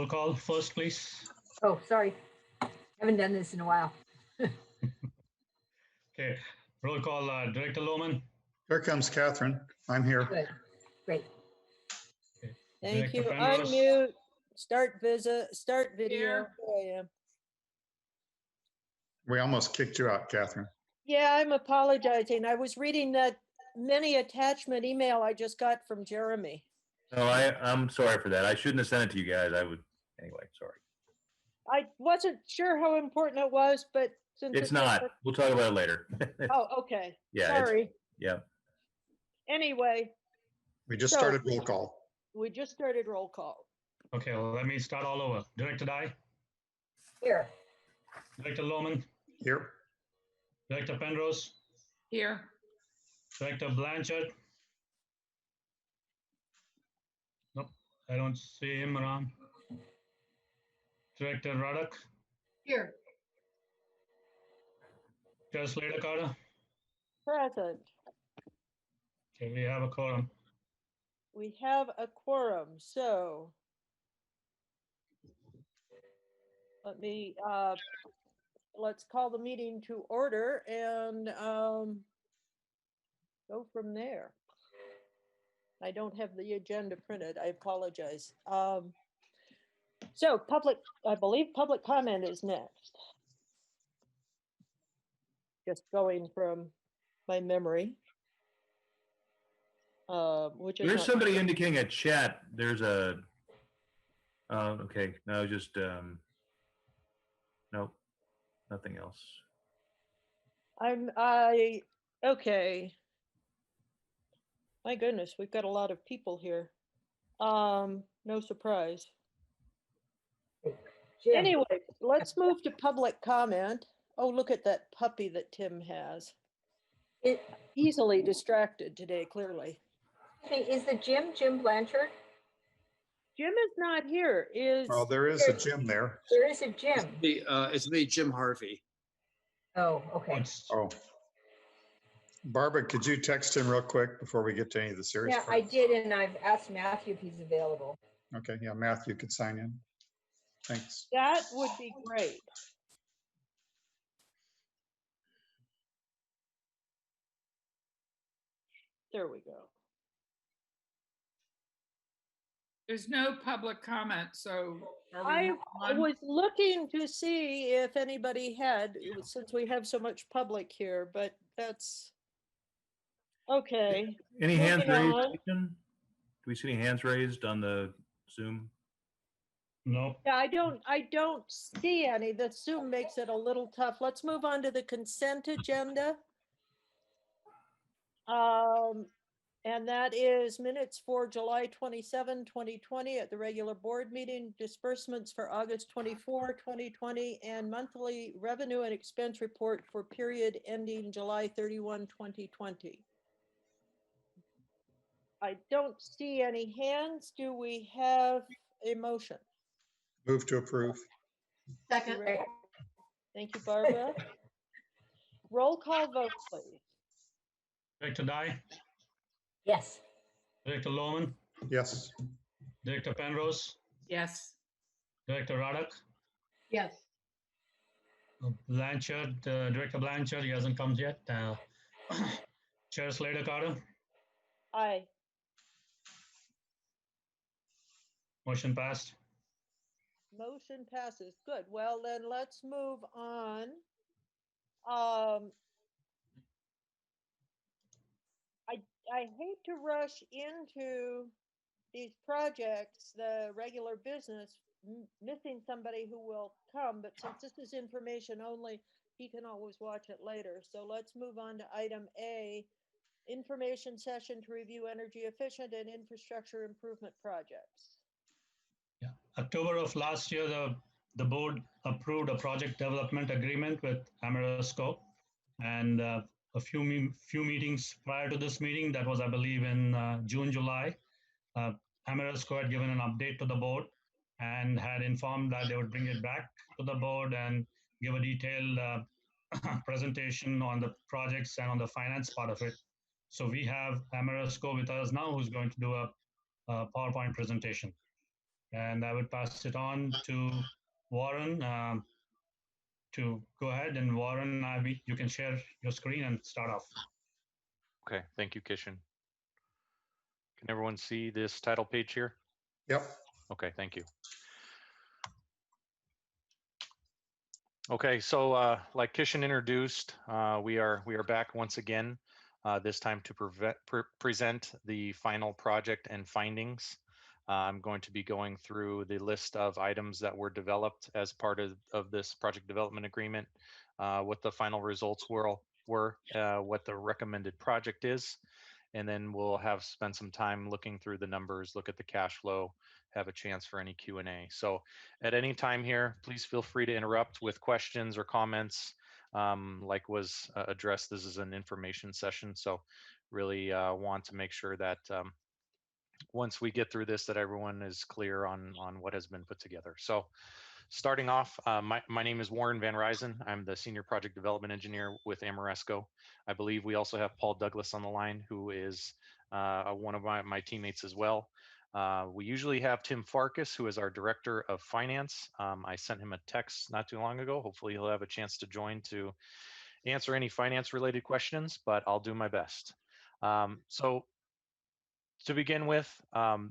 roll call first, please. Oh, sorry. Haven't done this in a while. Okay, roll call, Director Lohman. Here comes Catherine. I'm here. Good. Great. Okay. Thank you. Director Penrose. Unmute, start video. Here. There I am. We almost kicked you out, Catherine. Yeah, I'm apologizing. I was reading that many attachment email I just got from Jeremy. No, I'm sorry for that. I shouldn't have sent it to you guys. Anyway, sorry. I wasn't sure how important it was, but since It's not. We'll talk about it later. Oh, okay. Yeah, Sorry. Yeah. Anyway, We just So- started roll call. we just started roll call. Okay, well, let me start all over. Director Dye, Here. Director Lohman, Here. Director Penrose, Here. Director Blanchard. Nope, I don't see him around. Director Ruddock, Here. Chair Slater Carter. Present. Okay, we have a quorum. We have a quorum, so let's call the meeting to order and go from there. I don't have the agenda printed. I apologize. So I believe public comment is next. Just going from my memory. Which is There's not- somebody indicating a chat. There's a. Okay. No, just nope. Nothing else. Okay. My goodness, we've got a lot of people here. No surprise. Jim. Anyway, let's move to public comment. Oh, look at that puppy that Tim has. It- Easily distracted today, clearly. Hey, is the Jim Blanchard? Jim is not here. Oh, there is a Jim there. There is a Jim. It's me, Jim Harvey. Oh, okay. What's- Oh. Barbara, could you text him real quick before we get to any of the serious? Yeah, I parts? did, and I've asked Matthew if he's available. Okay, yeah, Matthew could sign in. Thanks. That would be great. There we go. There's no public comment, so. are we I moving on? was looking to see if anybody had, since we have so much public here, but that's okay. Any hands Moving raised? on. Ethan? Do we see any hands raised on the Zoom? Nope. Yeah, I don't see any. The Zoom makes it a little tough. Let's move on to the consent agenda. And that is minutes for July 27, 2020 at the regular board meeting, disbursements for August 24, 2020, and monthly revenue and expense report for period ending July 31, 2020. I don't see any hands. Do we have a motion? Move to approve. Second. Thank you, Barbara. Roll call vote, please. Director Dye, Yes. Director Lohman, Yes. Director Penrose, Yes. Director Ruddock, Yes. Blanchard, Director Blanchard, he hasn't come yet. Chair Slater Carter, Aye. motion passed. Motion passes. Good. Well, then let's move on. I hate to rush into these projects, the regular business, missing somebody who will come, but since this is information only, he can always watch it later. So let's move on to item A, information session to review energy efficient and infrastructure improvement projects. Yeah, October of last year, the board approved a project development agreement with Ameresco, and a few meetings prior to this meeting, that was, I believe, in June, July, Ameresco had given an update to the board and had informed that they would bring it back to the board and give a detailed presentation on the projects and on the finance part of it. So we have Ameresco with us now, who's going to do a PowerPoint presentation. And I would pass it on to Warren to go ahead. And Warren, you can share your screen and start off. Okay, thank you, Kishan. Can everyone see this title page here? Yep. Okay, thank you. Okay, so like Kishan introduced, we are back once again, this time to present the final project and findings. I'm going to be going through the list of items that were developed as part of this project development agreement, what the final results were, what the recommended project is, and then we'll spend some time looking through the numbers, look at the cash flow, have a chance for any Q&A. So at any time here, please feel free to interrupt with questions or comments. Like was addressed, this is an information session, so really want to make sure that once we get through this, that everyone is clear on what has been put together. So starting off, my name is Warren Van Ryzen. I'm the Senior Project Development Engineer with Amoresco. I believe we also have Paul Douglas on the line, who is one of my teammates as well. We usually have Tim Farkas, who is our Director of Finance. I sent him a text not too long ago. Hopefully he'll have a chance to join to answer any finance related questions, but I'll do my best. So to begin with,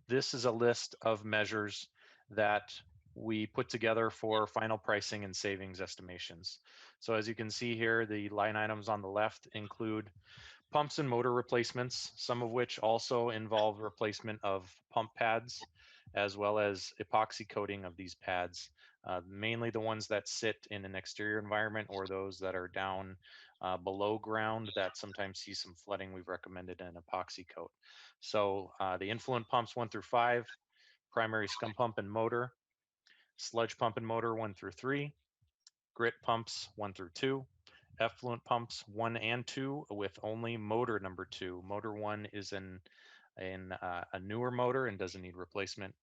this is a list of measures that we put together for final pricing and savings estimations. So as you can see here, the line items on the left include pumps and motor replacements, some of which also involve replacement of pump pads, as well as epoxy coating of these pads, mainly the ones that sit in an exterior environment or those that are down below ground that sometimes see some flooding. We've recommended an epoxy coat. So the influent pumps 1 through 5, primary scum pump and motor, sludge pump and motor 1 through 3, grit pumps 1 through 2, effluent pumps 1 and 2 with only motor number 2. Motor 1 is a newer motor and doesn't need replacement.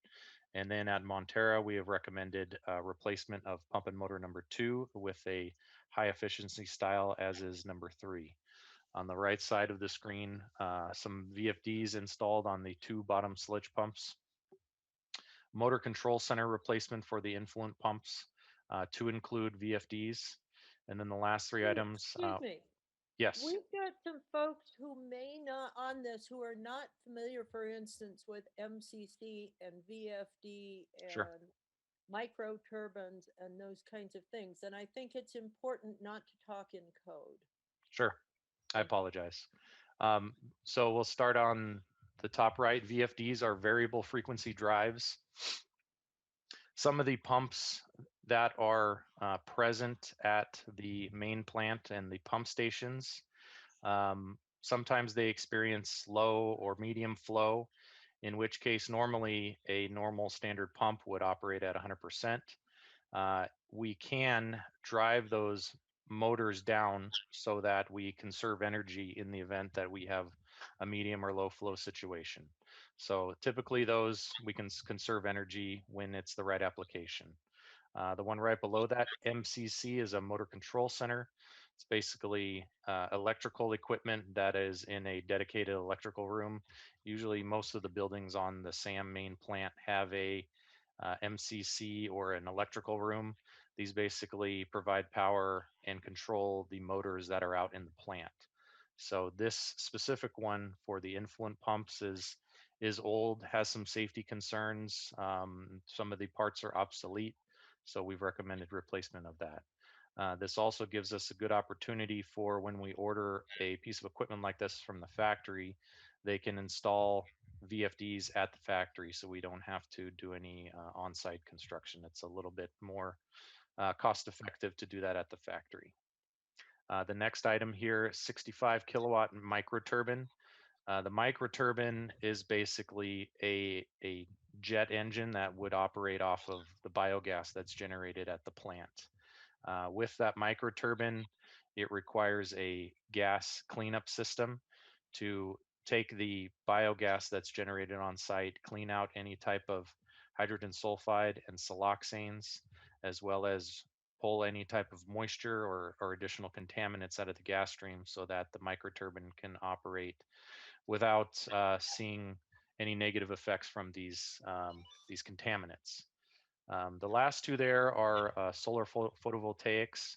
And then at Montera, we have recommended replacement of pump and motor number 2 with a high efficiency style, as is number 3. On the right side of the screen, some VFDs installed on the 2 bottom sludge pumps. Motor control center replacement for the influent pumps to include VFDs. And then the last 3 items. Excuse me. Yes. We've got some folks who may not on this who are not familiar, for instance, with MCC and VFD and Sure. micro turbines and those kinds of things. And I think it's important not to talk in code. Sure. I apologize. So we'll start on the top right. VFDs are variable frequency drives. Some of the pumps that are present at the main plant and the pump stations, sometimes they experience low or medium flow, in which case normally a normal standard pump would operate at 100%. We can drive those motors down so that we conserve energy in the event that we have a medium or low flow situation. So typically those we can conserve energy when it's the right application. The one right below that, MCC, is a motor control center. It's basically electrical equipment that is in a dedicated electrical room. Usually most of the buildings on the SAM main plant have a MCC or an electrical room. These basically provide power and control the motors that are out in the plant. So this specific one for the influent pumps is old, has some safety concerns. Some of the parts are obsolete, so we've recommended replacement of that. This also gives us a good opportunity for when we order a piece of equipment like this from the factory, they can install VFDs at the factory, so we don't have to do any on-site construction. It's a little bit more cost effective to do that at the factory. The next item here, 65 kilowatt micro turbine. The micro turbine is basically a jet engine that would operate off of the biogas that's generated at the plant. With that micro turbine, it requires a gas cleanup system to take the biogas that's generated on site, clean out any type of hydrogen sulfide and siloxanes, as well as pull any type of moisture or additional contaminants out of the gas stream so that the microturbine can operate without seeing any negative effects from these contaminants. The last two there are solar photovoltaics.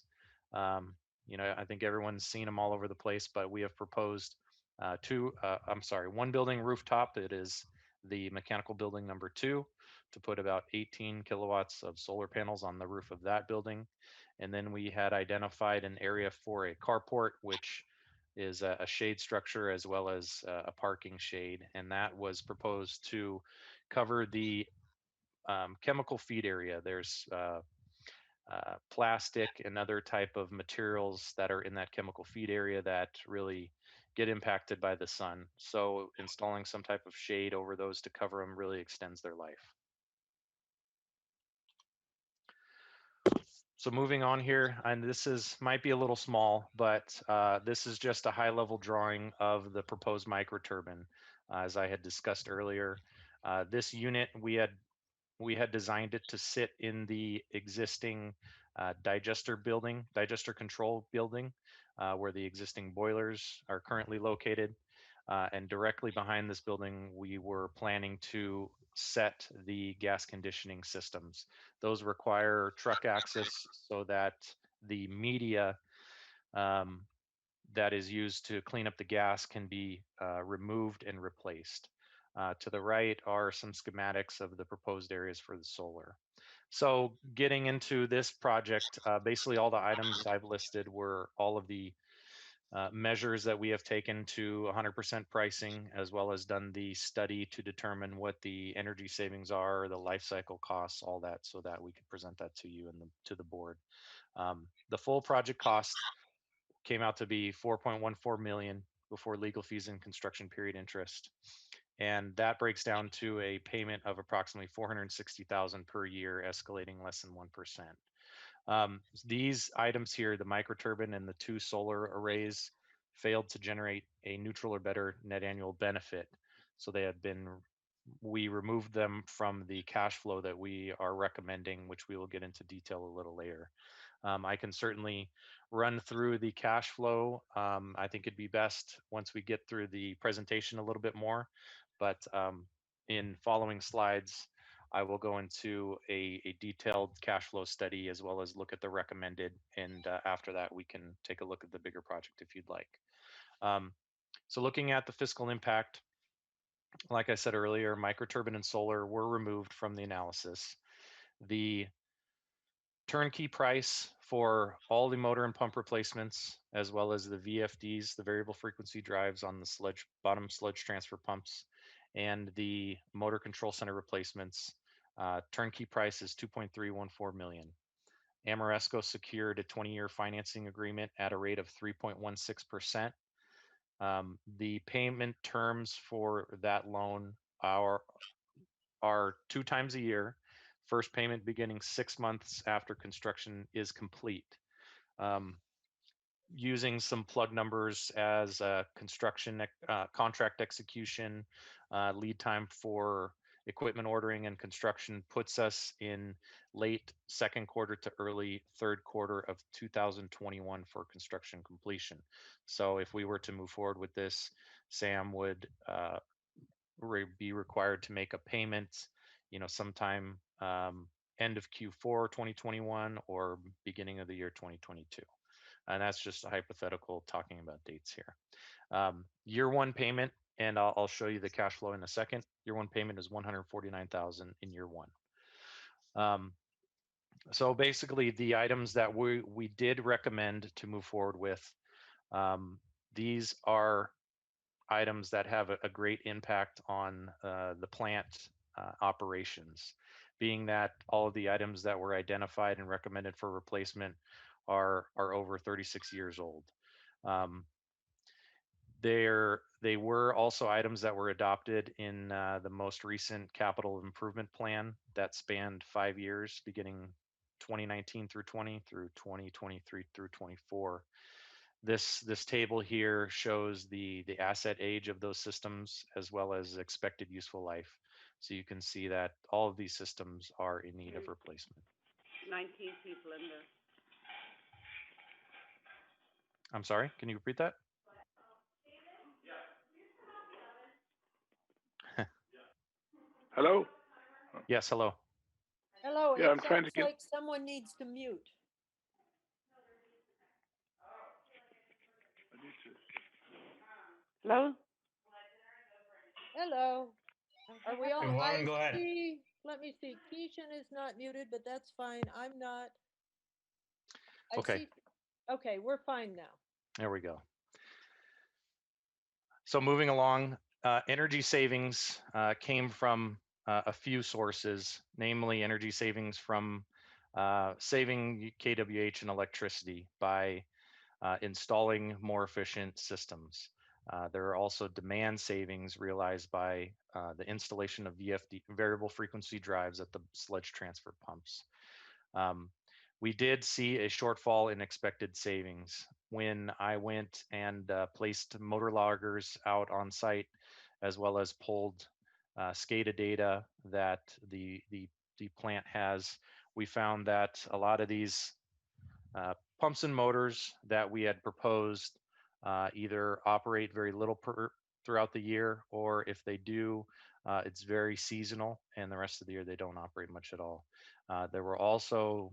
You know, I think everyone's seen them all over the place, but we have proposed one building rooftop. It is the mechanical building number 2, to put about 18 kilowatts of solar panels on the roof of that building. And then we had identified an area for a carport, which is a shade structure as well as a parking shade. And that was proposed to cover the chemical feed area. There's plastic and other type of materials that are in that chemical feed area that really get impacted by the sun. So installing some type of shade over those to cover them really extends their life. So moving on here, and this might be a little small, but this is just a high level drawing of the proposed microturbine. As I had discussed earlier, this unit, we had designed it to sit in the existing digester control building, where the existing boilers are currently located. And directly behind this building, we were planning to set the gas conditioning systems. Those require truck access so that the media that is used to clean up the gas can be removed and replaced. To the right are some schematics of the proposed areas for the solar. So getting into this project, basically all the items I've listed were all of the measures that we have taken to 100% pricing, as well as done the study to determine what the energy savings are, the life cycle costs, all that, so that we could present that to you and to the board. The full project cost came out to be 4.14 million before legal fees and construction period interest. And that breaks down to a payment of approximately 460,000 per year, escalating less than 1%. These items here, the microturbine and the 2 solar arrays, failed to generate a neutral or better net annual benefit. So we removed them from the cash flow that we are recommending, which we will get into detail a little later. I can certainly run through the cash flow. I think it'd be best once we get through the presentation a little bit more, but in following slides, I will go into a detailed cash flow study as well as look at the recommended. And after that, we can take a look at the bigger project if you'd like. So looking at the fiscal impact, like I said earlier, microturbine and solar were removed from the analysis. The turnkey price for all the motor and pump replacements, as well as the VFDs, the variable frequency drives on the bottom sludge transfer pumps, and the motor control center replacements, turnkey price is 2.314 million. Ameresco secured a 20-year financing agreement at a rate of 3.16%. The payment terms for that loan are 2 times a year. First payment beginning 6 months after construction is complete. Using some plug numbers as construction contract execution, lead time for equipment ordering and construction puts us in late second quarter to early third quarter of 2021 for construction completion. So if we were to move forward with this, Sam would be required to make a payment, sometime end of Q4 2021 or beginning of the year 2022. And that's just a hypothetical talking about dates here. Year 1 payment, and I'll show you the cash flow in a second. Year 1 payment is 149,000 in year 1. So basically, the items that we did recommend to move forward with, these are items that have a great impact on the plant operations, being that all of the items that were identified and recommended for replacement are over 36 years old. They were also items that were adopted in the most recent capital improvement plan that spanned 5 years, beginning 2019 through 2023 through 24. This table here shows the asset age of those systems as well as expected useful life. So you can see that all of these systems are in need of replacement. 19 people in there. I'm sorry, can you repeat that? Hello? Yes, hello. Hello, Yeah, it I'm trying to sounds get- like someone needs to mute. Hello? Hello. Are we all, Hey, Warren, I go ahead. see, let me see, Keishan is not muted, but that's fine. I'm not. I Okay. see- Okay, we're fine now. There we go. So moving along, energy savings came from a few sources, namely energy savings from saving kWh and electricity by installing more efficient systems. There are also demand savings realized by the installation of VFD, variable frequency drives at the sludge transfer pumps. We did see a shortfall in expected savings when I went and placed motor loggers out on site, as well as pulled SCADA data that the plant has. We found that a lot of these pumps and motors that we had proposed either operate very little throughout the year, or if they do, it's very seasonal, and the rest of the year they don't operate much at all. There were also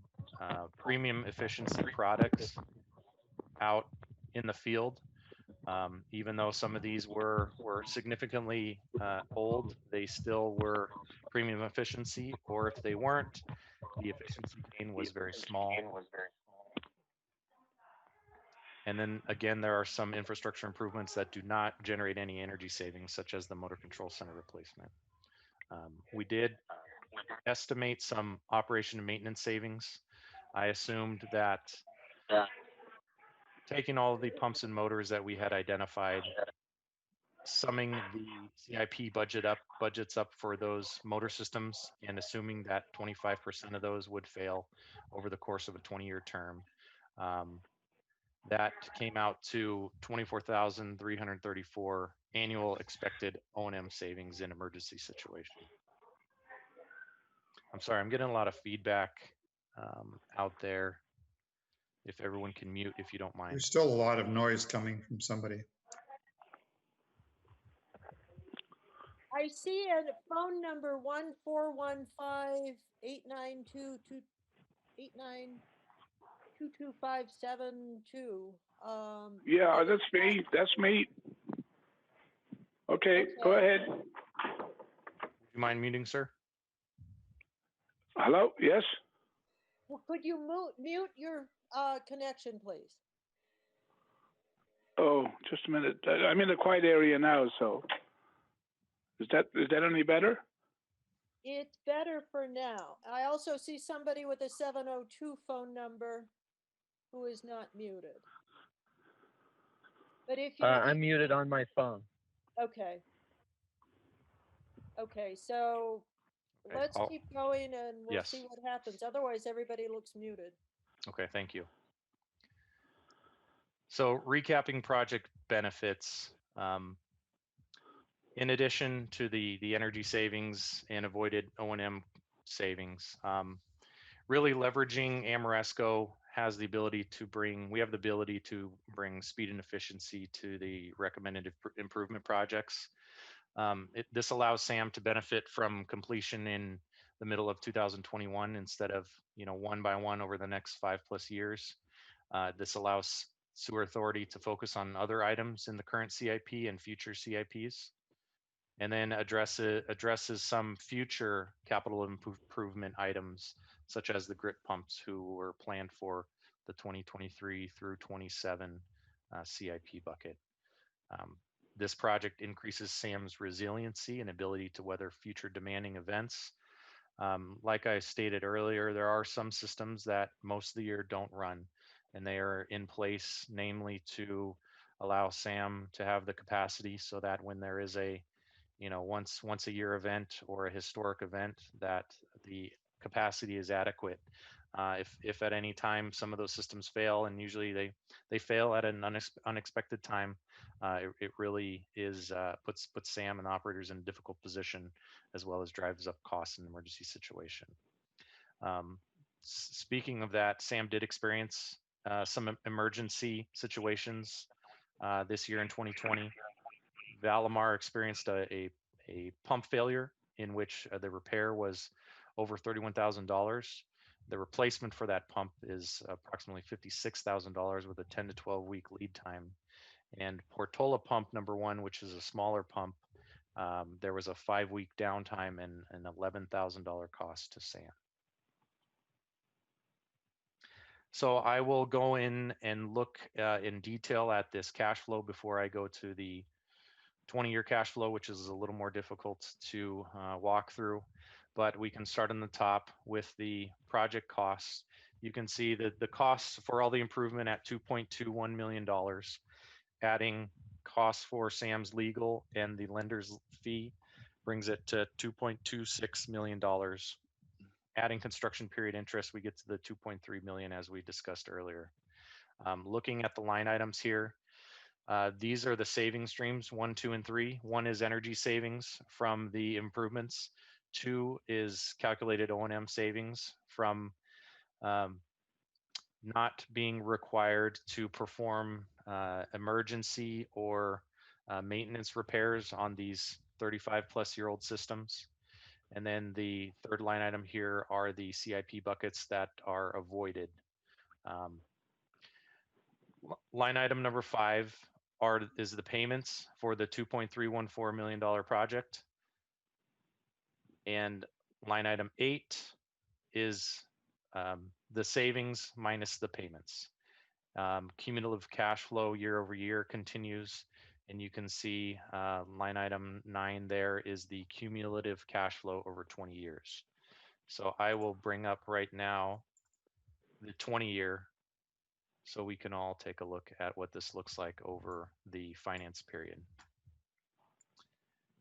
premium efficiency products out in the field. Even though some of these were significantly old, they still were premium efficiency, or if they weren't, the efficiency gain was very small. And then again, there are some infrastructure improvements that do not generate any energy savings, such as the motor control center replacement. We did estimate some operation and maintenance savings. I assumed that taking all of the pumps and motors that we had identified, summing the CIP budgets up for those motor systems, and assuming that 25% of those would fail over the course of a 20-year term. That came out to 24,334 annual expected O&M savings in emergency situation. I'm sorry, I'm getting a lot of feedback out there. If everyone can mute, if you don't mind. There's still a lot of noise coming from somebody. I see a phone number 1-415-892-229-22572. Yeah, that's me. That's me. Okay, go Okay. ahead. Would you mind muting, sir? Hello? Yes? Well, could you mute your connection, please? Oh, just a minute. I'm in a quiet area now, so is that any better? It's better for now. I also see somebody with a 702 phone number who is not muted. But if you, I'm muted on my phone. okay. Okay, so Okay, let's keep going and we'll see Yes. what happens. Otherwise, everybody looks muted. Okay, thank you. So recapping project benefits, in addition to the energy savings and avoided O&M savings, really leveraging Amoresco has the ability to bring, we have the ability to bring speed and efficiency to the recommended improvement projects. This allows SAM to benefit from completion in the middle of 2021 instead of, one by one over the next 5+ years. This allows Sewer Authority to focus on other items in the current CIP and future CIPs, and then addresses some future capital improvement items, such as the grit pumps who were planned for the 2023 through 27 CIP bucket. This project increases SAM's resiliency and ability to weather future demanding events. Like I stated earlier, there are some systems that most of the year don't run, and they are in place, namely to allow SAM to have the capacity so that when there is a once a year event or a historic event, that the capacity is adequate. If at any time some of those systems fail, and usually they fail at an unexpected time, it really is puts SAM and operators in a difficult position, as well as drives up costs in an emergency situation. Speaking of that, SAM did experience some emergency situations this year in 2020. Valimar experienced a pump failure in which the repair was over $31,000. The replacement for that pump is approximately $56,000 with a 10 to 12 week lead time. And Portola pump number 1, which is a smaller pump, there was a 5-week downtime and an $11,000 cost to SAM. So I will go in and look in detail at this cash flow before I go to the 20-year cash flow, which is a little more difficult to walk through. But we can start on the top with the project costs. You can see that the costs for all the improvement at $2.21 million, adding costs for Sam's legal and the lender's fee brings it to $2.26 million. Adding construction period interest, we get to the 2.3 million as we discussed earlier. Looking at the line items here, these are the saving streams, 1, 2, and 3. 1 is energy savings from the improvements. 2 is calculated O&M savings from not being required to perform emergency or maintenance repairs on these 35-plus-year-old systems. And then the third line item here are the CIP buckets that are avoided. Line item number 5 is the payments for the $2.314 million project. And line item 8 is the savings minus the payments. Cumulative cash flow year over year continues. And you can see line item 9 there is the cumulative cash flow over 20 years. So I will bring up right now the 20-year so we can all take a look at what this looks like over the finance period.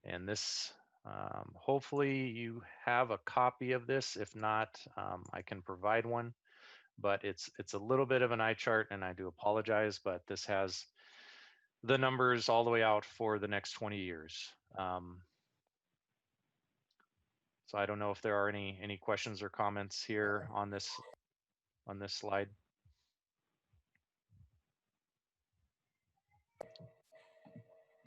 And this, hopefully you have a copy of this. If not, I can provide one. But it's a little bit of an eye chart, and I do apologize, but this has the numbers all the way out for the next 20 years. So I don't know if there are any questions or comments here on this slide.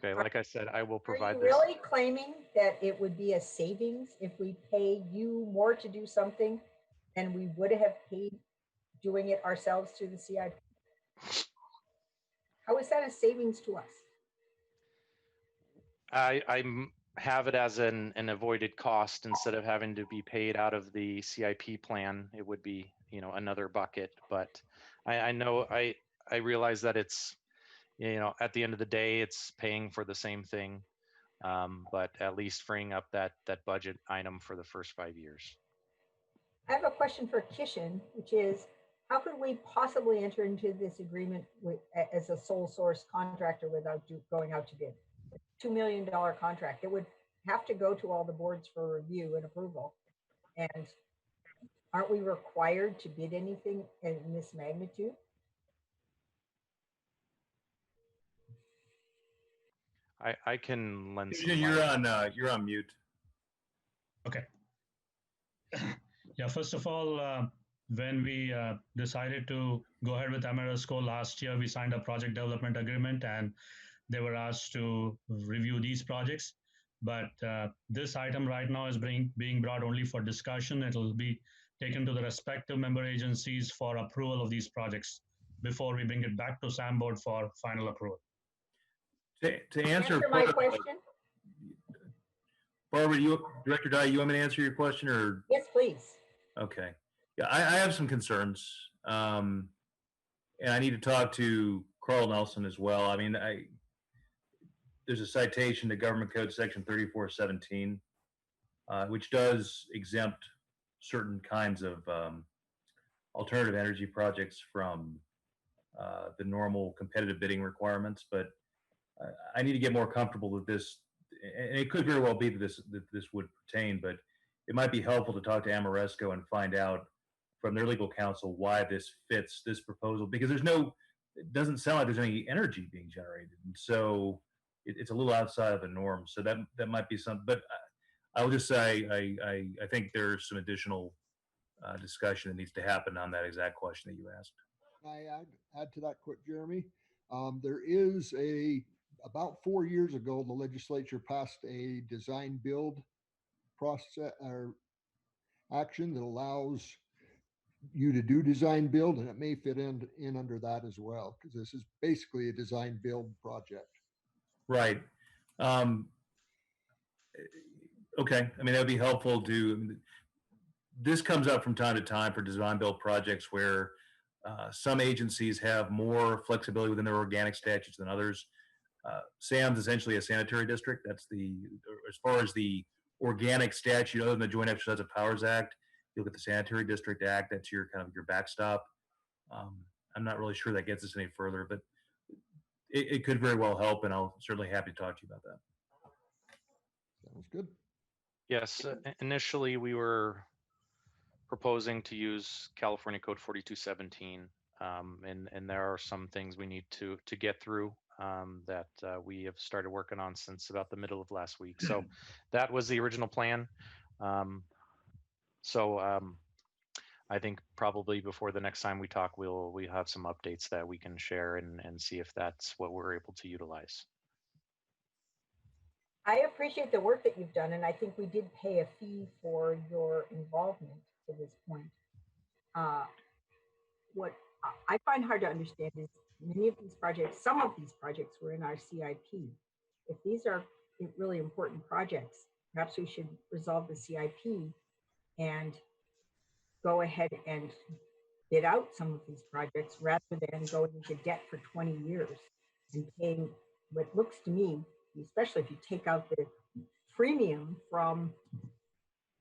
Okay, like I said, I will provide this. Are you really claiming that it would be a savings if we pay you more to do something than we would have paid doing it ourselves through the CIP? How is that a savings to us? I have it as an avoided cost. Instead of having to be paid out of the CIP plan, it would be, another bucket. But I know, I realize that it's, at the end of the day, it's paying for the same thing, but at least freeing up that budget item for the first 5 years. I have a question for Kishan, which is, how could we possibly enter into this agreement as a sole source contractor without going out to bid? $2 million contract. It would have to go to all the boards for review and approval. And aren't we required to bid anything in this magnitude? I can lend some you're on mute. Okay. Yeah, first of all, when we decided to go ahead with Ameresco last year, we signed a project development agreement and they were asked to review these projects. But this item right now is being brought only for discussion. It'll be taken to the respective member agencies for approval of these projects before we bring it back to SAM board for final approval. To answer my question. Barbara, Director Dye, you want me to answer your question or? Yes, please. Okay. Yeah, I have some concerns. And I need to talk to Carl Nelson as well. I mean, there's a citation to Government Code Section 3417, which does exempt certain kinds of alternative energy projects from the normal competitive bidding requirements. But I need to get more comfortable with this, and it could very well be that this would pertain, but it might be helpful to talk to Ameresco and find out from their legal counsel why this fits this proposal, because it doesn't sound like there's any energy being generated, and so it's a little outside of the norm. So that might be something. But I will just say I think there's some additional discussion that needs to happen on that exact question that you asked. I add to that quick, Jeremy. There is about 4 years ago, the legislature passed a design build process or action that allows you to do design build, and it may fit in under that as well, because this is basically a design build project. Right. Um, okay. I mean, that would be helpful to, this comes up from time to time for design build projects where some agencies have more flexibility within their organic statutes than others. SAM's essentially a sanitary district. That's as far as the organic statute, other than the Joint Exercise of Powers Act, you look at the Sanitary District Act, that's your kind of your backstop. I'm not really sure that gets us any further, but it could very well help, and I'll certainly happy to talk to you about that. Sounds good. Yes, initially we were proposing to use California Code 4217, and there are some things we need to get through that we have started working on since about the middle of last week. So that was the original plan. I think probably before the next time we talk, we have some updates that we can share and see if that's what we're able to utilize. I appreciate the work that you've done, and I think we did pay a fee for your involvement to this point. What I find hard to understand is many of these projects, some of these projects were in our CIP. If these are really important projects, perhaps we should resolve the CIP and go ahead and bid out some of these projects rather than going into debt for 20 years and paying what looks to me, especially if you take out the premium from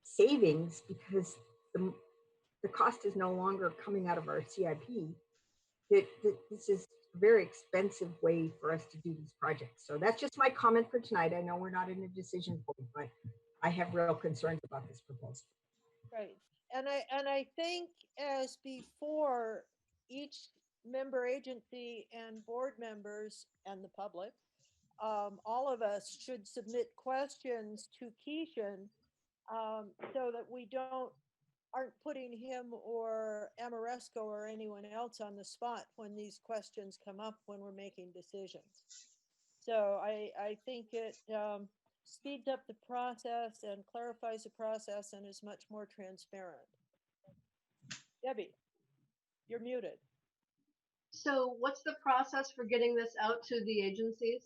savings, because the cost is no longer coming out of our CIP. This is a very expensive way for us to do these projects. So that's just my comment for tonight. I know we're not in a decision point, but I have real concerns about this proposal. Right. And I think, as before, each member agency and board members and the public, all of us should submit questions to Keishan so that we aren't putting him or Amoresco or anyone else on the spot when these questions come up when we're making decisions. So I think it speeds up the process and clarifies the process and is much more transparent. Debbie, you're muted. So what's the process for getting this out to the agencies?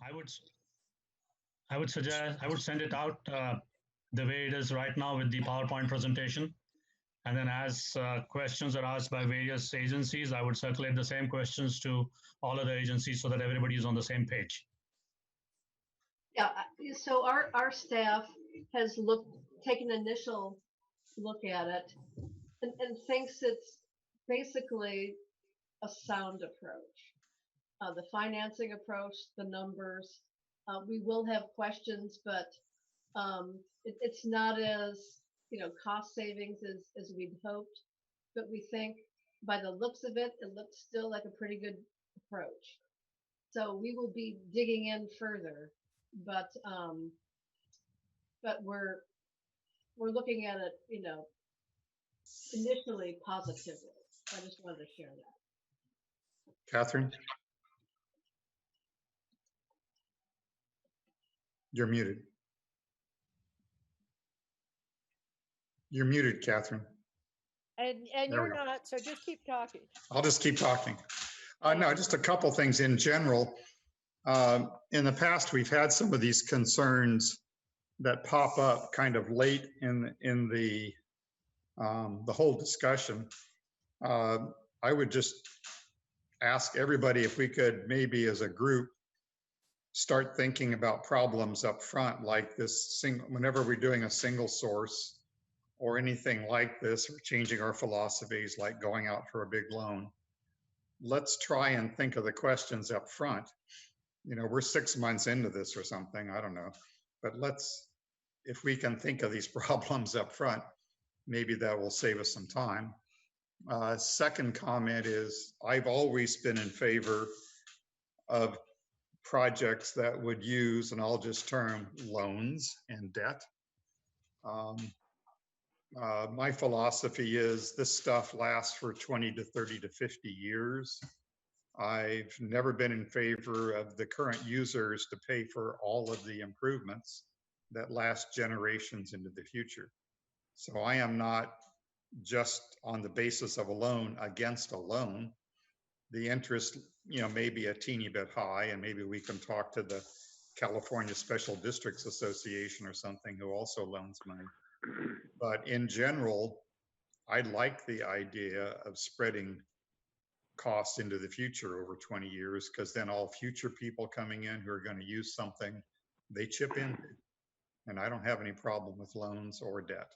I would suggest, I would send it out the way it is right now with the PowerPoint presentation. And then as questions are asked by various agencies, I would circulate the same questions to all other agencies so that everybody is on the same page. Yeah, so our staff has taken an initial look at it and thinks it's basically a sound approach. The financing approach, the numbers, we will have questions, but it's not as, cost savings as we'd hoped, but we think by the looks of it, it looks still like a pretty good approach. So we will be digging in further, but we're looking at it, initially positively. I just wanted to share that. Catherine? You're muted. You're muted, Catherine. And you're not, so just keep talking. I'll just keep talking. No, just a couple things in general. In the past, we've had some of these concerns that pop up kind of late in the whole discussion. I would just ask everybody if we could maybe as a group start thinking about problems up front, like this whenever we're doing a single source or anything like this, or changing our philosophies, like going out for a big loan. Let's try and think of the questions up front. We're 6 months into this or something, I don't know, but if we can think of these problems up front, maybe that will save us some time. Second comment is, I've always been in favor of projects that would use, and I'll just term, loans and debt. My philosophy is this stuff lasts for 20 to 30 to 50 years. I've never been in favor of the current users to pay for all of the improvements that last generations into the future. So I am not just on the basis of a loan against a loan. The interest, may be a teeny bit high, and maybe we can talk to the California Special Districts Association or something who also loans money. But in general, I like the idea of spreading costs into the future over 20 years, because then all future people coming in who are going to use something, they chip in. And I don't have any problem with loans or debt.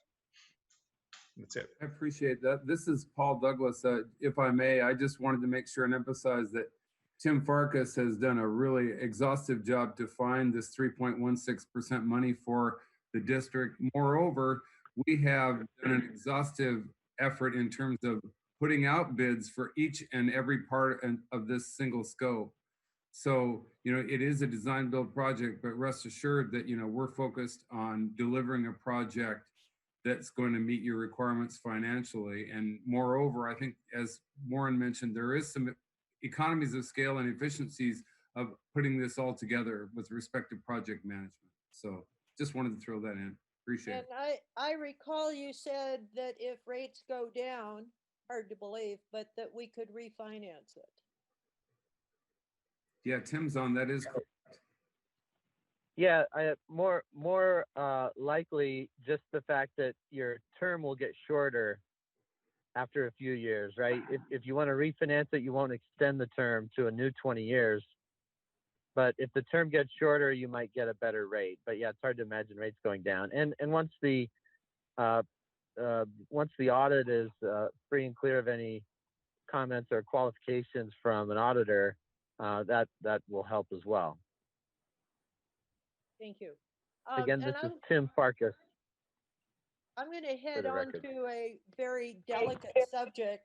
That's it. I appreciate that. This is Paul Douglas. If I may, I just wanted to make sure and emphasize that Tim Farkas has done a really exhaustive job to find this 3.16% money for the district. Moreover, we have done an exhaustive effort in terms of putting out bids for each and every part of this single scope. So, it is a design build project, but rest assured that, we're focused on delivering a project that's going to meet your requirements financially. And moreover, I think, as Warren mentioned, there is some economies of scale and efficiencies of putting this all together with respect to project management. So just wanted to throw that in. Appreciate it. And I recall you said that if rates go down, hard to believe, but that we could refinance it. Yeah, Tim's on, that is correct. Yeah, more likely just the fact that your term will get shorter after a few years, right? If you want to refinance it, you won't extend the term to a new 20 years. But if the term gets shorter, you might get a better rate. But yeah, it's hard to imagine rates going down. And once the audit is free and clear of any comments or qualifications from an auditor, that will help as well. Thank you. Again, this is Tim Farkas. I'm going to head on to a very delicate subject,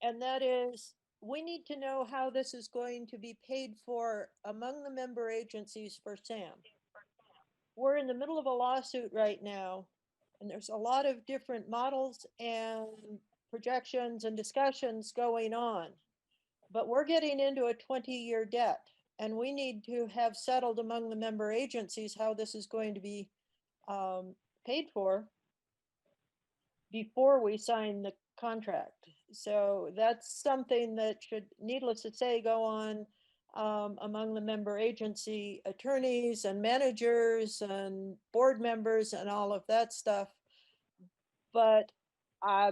and that is we need to know how this is going to be paid for among the member agencies for SAM. We're in the middle of a lawsuit right now, and there's a lot of different models and projections and discussions going on, but we're getting into a 20-year debt. And we need to have settled among the member agencies how this is going to be paid for before we sign the contract. So that's something that should, needless to say, go on among the member agency attorneys and managers and board members and all of that stuff. But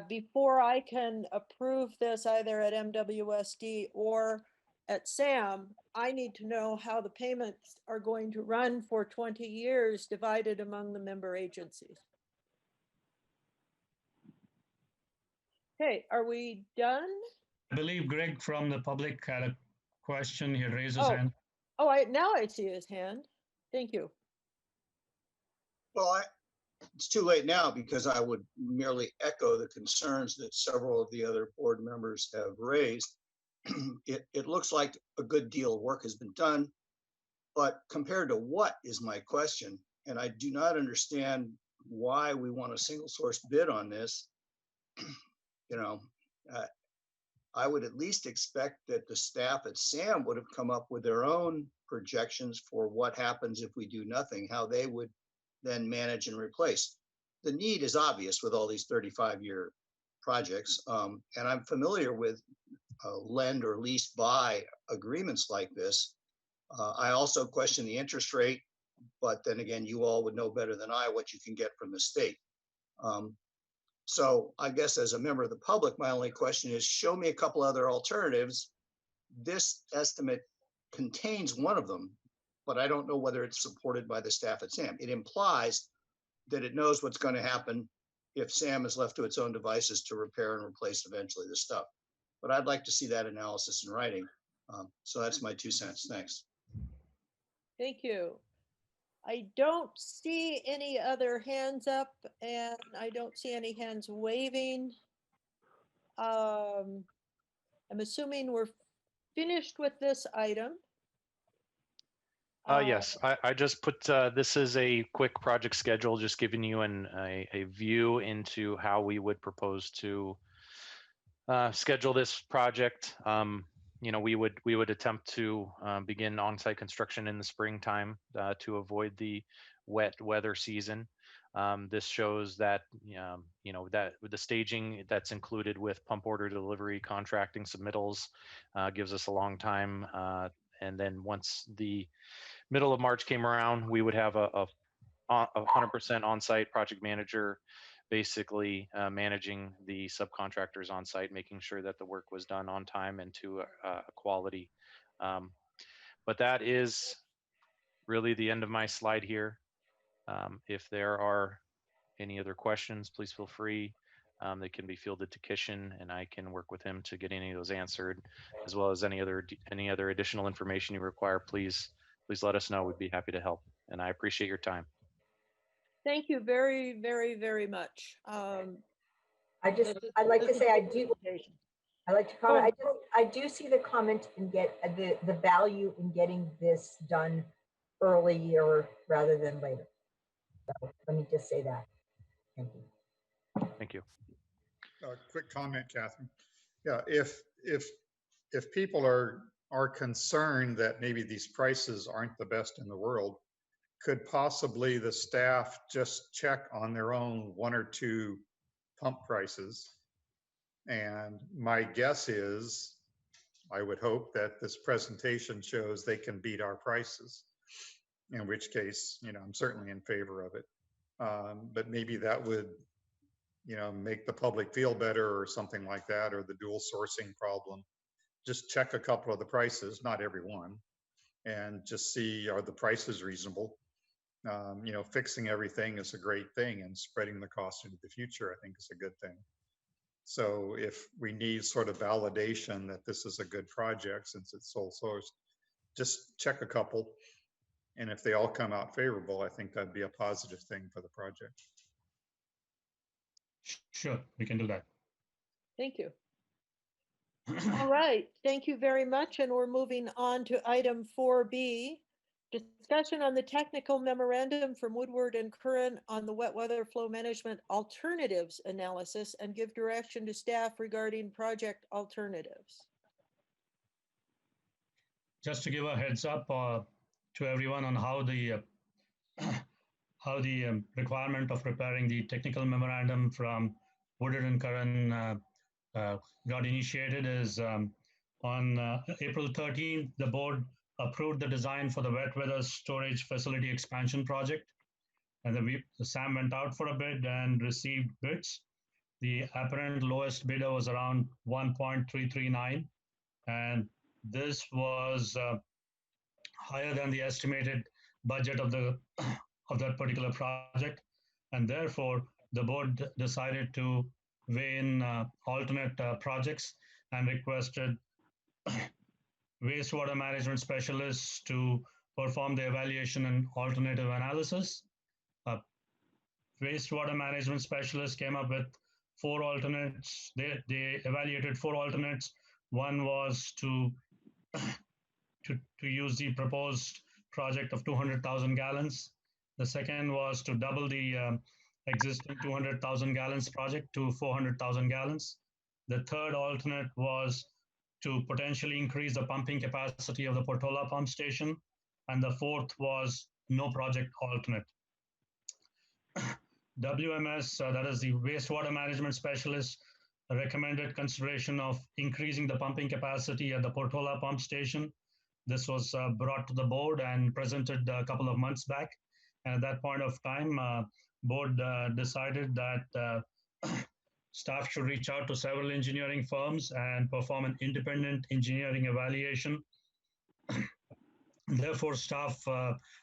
before I can approve this either at MWSD or at SAM, I need to know how the payments are going to run for 20 years divided among the member agencies. Okay, are we done? I believe Greg from the public had a question. He had raised his hand. Oh, now I see his hand. Thank you. Well, it's too late now because I would merely echo the concerns that several of the other board members have raised. It looks like a good deal of work has been done, but compared to what is my question? And I do not understand why we want a single source bid on this. I would at least expect that the staff at SAM would have come up with their own projections for what happens if we do nothing, how they would then manage and replace. The need is obvious with all these 35-year projects, and I'm familiar with lend or lease buy agreements like this. I also question the interest rate, but then again, you all would know better than I what you can get from the state. So I guess as a member of the public, my only question is show me a couple other alternatives. This estimate contains one of them, but I don't know whether it's supported by the staff at SAM. It implies that it knows what's going to happen if SAM is left to its own devices to repair and replace eventually the stuff. But I'd like to see that analysis in writing. So that's my 2 cents. Thanks. Thank you. I don't see any other hands up, and I don't see any hands waving. I'm assuming we're finished with this item. Yes, I just put, this is a quick project schedule, just giving you a view into how we would propose to schedule this project. you know, we would attempt to begin on-site construction in the springtime to avoid the wet weather season. This shows that you know, that with the staging that's included with pump order delivery, contracting submittals, gives us a long time. And then once the middle of March came around, we would have a 100% on-site project manager, basically managing the subcontractors on site, making sure that the work was done on time and to a quality. But that is really the end of my slide here. If there are any other questions, please feel free. They can be fielded to Kishan, and I can work with him to get any of those answered, as well as any other additional information you require. Please let us know. We'd be happy to help. And I appreciate your time. Thank you very, very, very much. I'd like to say I like to comment. I do see the comment and get the value in getting this done early or rather than later. So let me just say that. Thank you. Thank you. Quick comment, Catherine. Yeah, if people are concerned that maybe these prices aren't the best in the world, could possibly the staff just check on their own 1 or 2 pump prices? And my guess is, I would hope that this presentation shows they can beat our prices, in which case, you know, I'm certainly in favor of it. But maybe that would, you know, make the public feel better or something like that, or the dual sourcing problem. Just check a couple of the prices, not every one, and just see, are the prices reasonable? You know, fixing everything is a great thing, and spreading the cost into the future, I think, is a good thing. So if we need sort of validation that this is a good project since it's sole sourced, just check a couple. And if they all come out favorable, I think that'd be a positive thing for the project. Sure, we can do that. Thank you. All right, thank you very much. And we're moving on to item 4B, discussion on the technical memorandum from Woodward and Curran on the wet weather flow management alternatives analysis, and give direction to staff regarding project alternatives. Just to give a heads up to everyone on how the requirement of preparing the technical memorandum from Woodward and Curran got initiated is on April 13th, the board approved the design for the wet weather storage facility expansion project. And then SAM went out for a bid and received bids. The apparent lowest bidder was around 1.339. And this was higher than the estimated budget of that particular project. And therefore, the board decided to weigh in alternate projects and requested wastewater management specialists to perform the evaluation and alternative analysis. Wastewater management specialists came up with 4 alternates. They evaluated 4 alternates. One was to use the proposed project of 200,000 gallons. The second was to double the existing 200,000 gallons project to 400,000 gallons. The third alternate was to potentially increase the pumping capacity of the Portola pump station. And the fourth was no project alternate. WMS, that is the wastewater management specialist, recommended consideration of increasing the pumping capacity at the Portola pump station. This was brought to the board and presented a couple of months back. And at that point of time, board decided that staff should reach out to several engineering firms and perform an independent engineering evaluation. Therefore, staff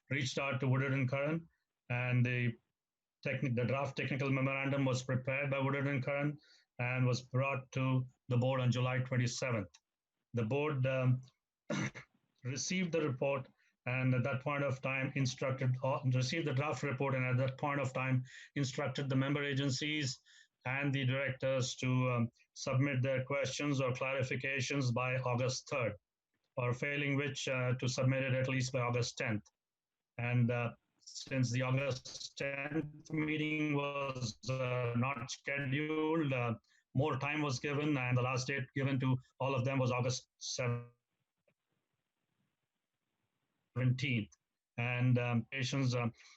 reached out to Woodward and Curran, and the draft technical memorandum was prepared by Woodward and Curran and was brought to the board on July 27th. The board received the report, and at that point of time received the draft report, and at that point of time instructed the member agencies and the directors to submit their questions or clarifications by August 3rd, or failing which to submit it at least by August 10th. And since the August 10th meeting was not scheduled, more time was given, and the last date given to all of them was August 17th. And patients,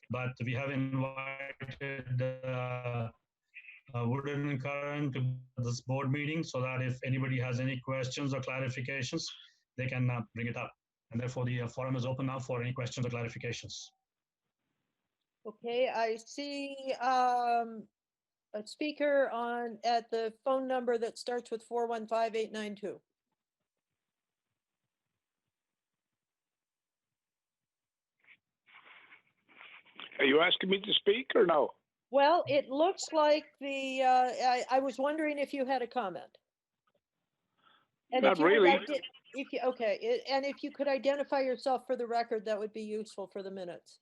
but we have invited Wooden and Curran to this board meeting so that if anybody has any questions or clarifications, they can bring it up. And therefore, the forum is open now for any questions or clarifications. Okay, I see a speaker on at the phone number that starts with 415-892. Are you asking me to speak or no? Well, it looks like the, I was wondering if you had a comment. And Not if you would really. if you, okay, and if you could identify yourself for the record, that would be useful for the minutes.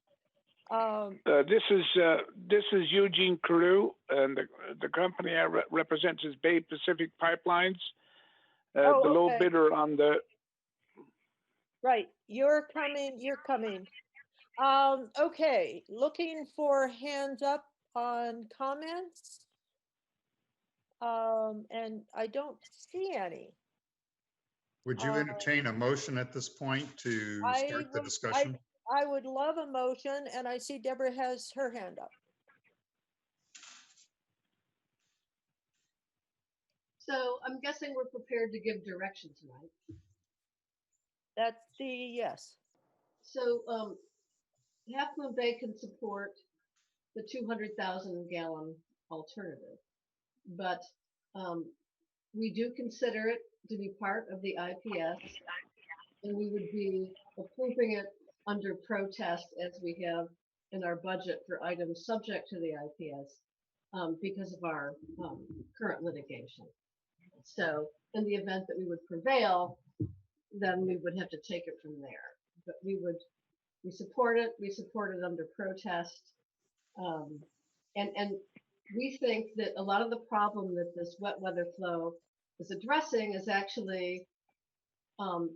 This is Eugene Carew, and the company I represent is Bay Pacific Pipelines. The low bidder on the. Right, you're coming. Okay, looking for hands up on comments. And I don't see any. Would you entertain a motion at this point to start the discussion? I would love a motion, and I see Deborah has her hand up. So I'm guessing we're prepared to give direction tonight. That's the yes. So Half Moon Bay can support the 200,000 gallon alternative, but we do consider it to be part of the IPS, and we would be approving it under protest as we have in our budget for items subject to the IPS because of our current litigation. So in the event that we would prevail, then we would have to take it from there. But we support it. We support it under protest. And we think that a lot of the problem that this wet weather flow is addressing is actually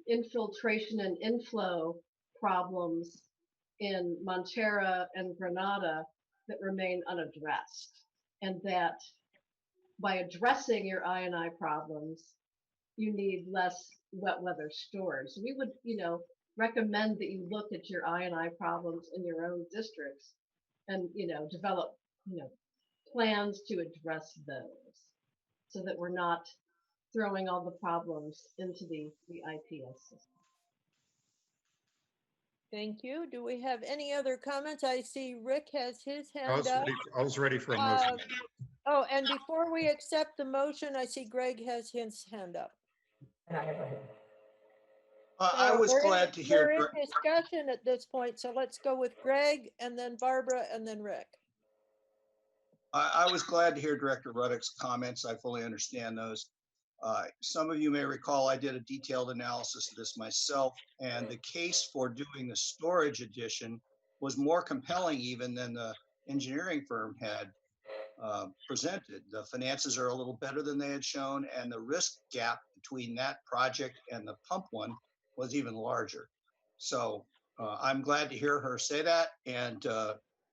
infiltration and inflow problems in Montera and Grenada that remain unaddressed. And that by addressing your I&I problems, you need less wet weather storage. So we would, recommend that you look at your I&I problems in your own districts and, develop, plans to address those so that we're not throwing all the problems into the IPS system. Thank you. Do we have any other comments? I see Rick has his hand up. I was ready for a motion. Oh, and before we accept the motion, I see Greg has his hand up. And I have a hand. I was glad to hear. We're in discussion at this point, so let's go with Greg and then Barbara and then Rick. I was glad to hear Director Ruddock's comments. I fully understand those. Some of you may recall I did a detailed analysis of this myself, and the case for doing the storage addition was more compelling even than the engineering firm had presented. The finances are a little better than they had shown, and the risk gap between that project and the pump one was even larger. So I'm glad to hear her say that. And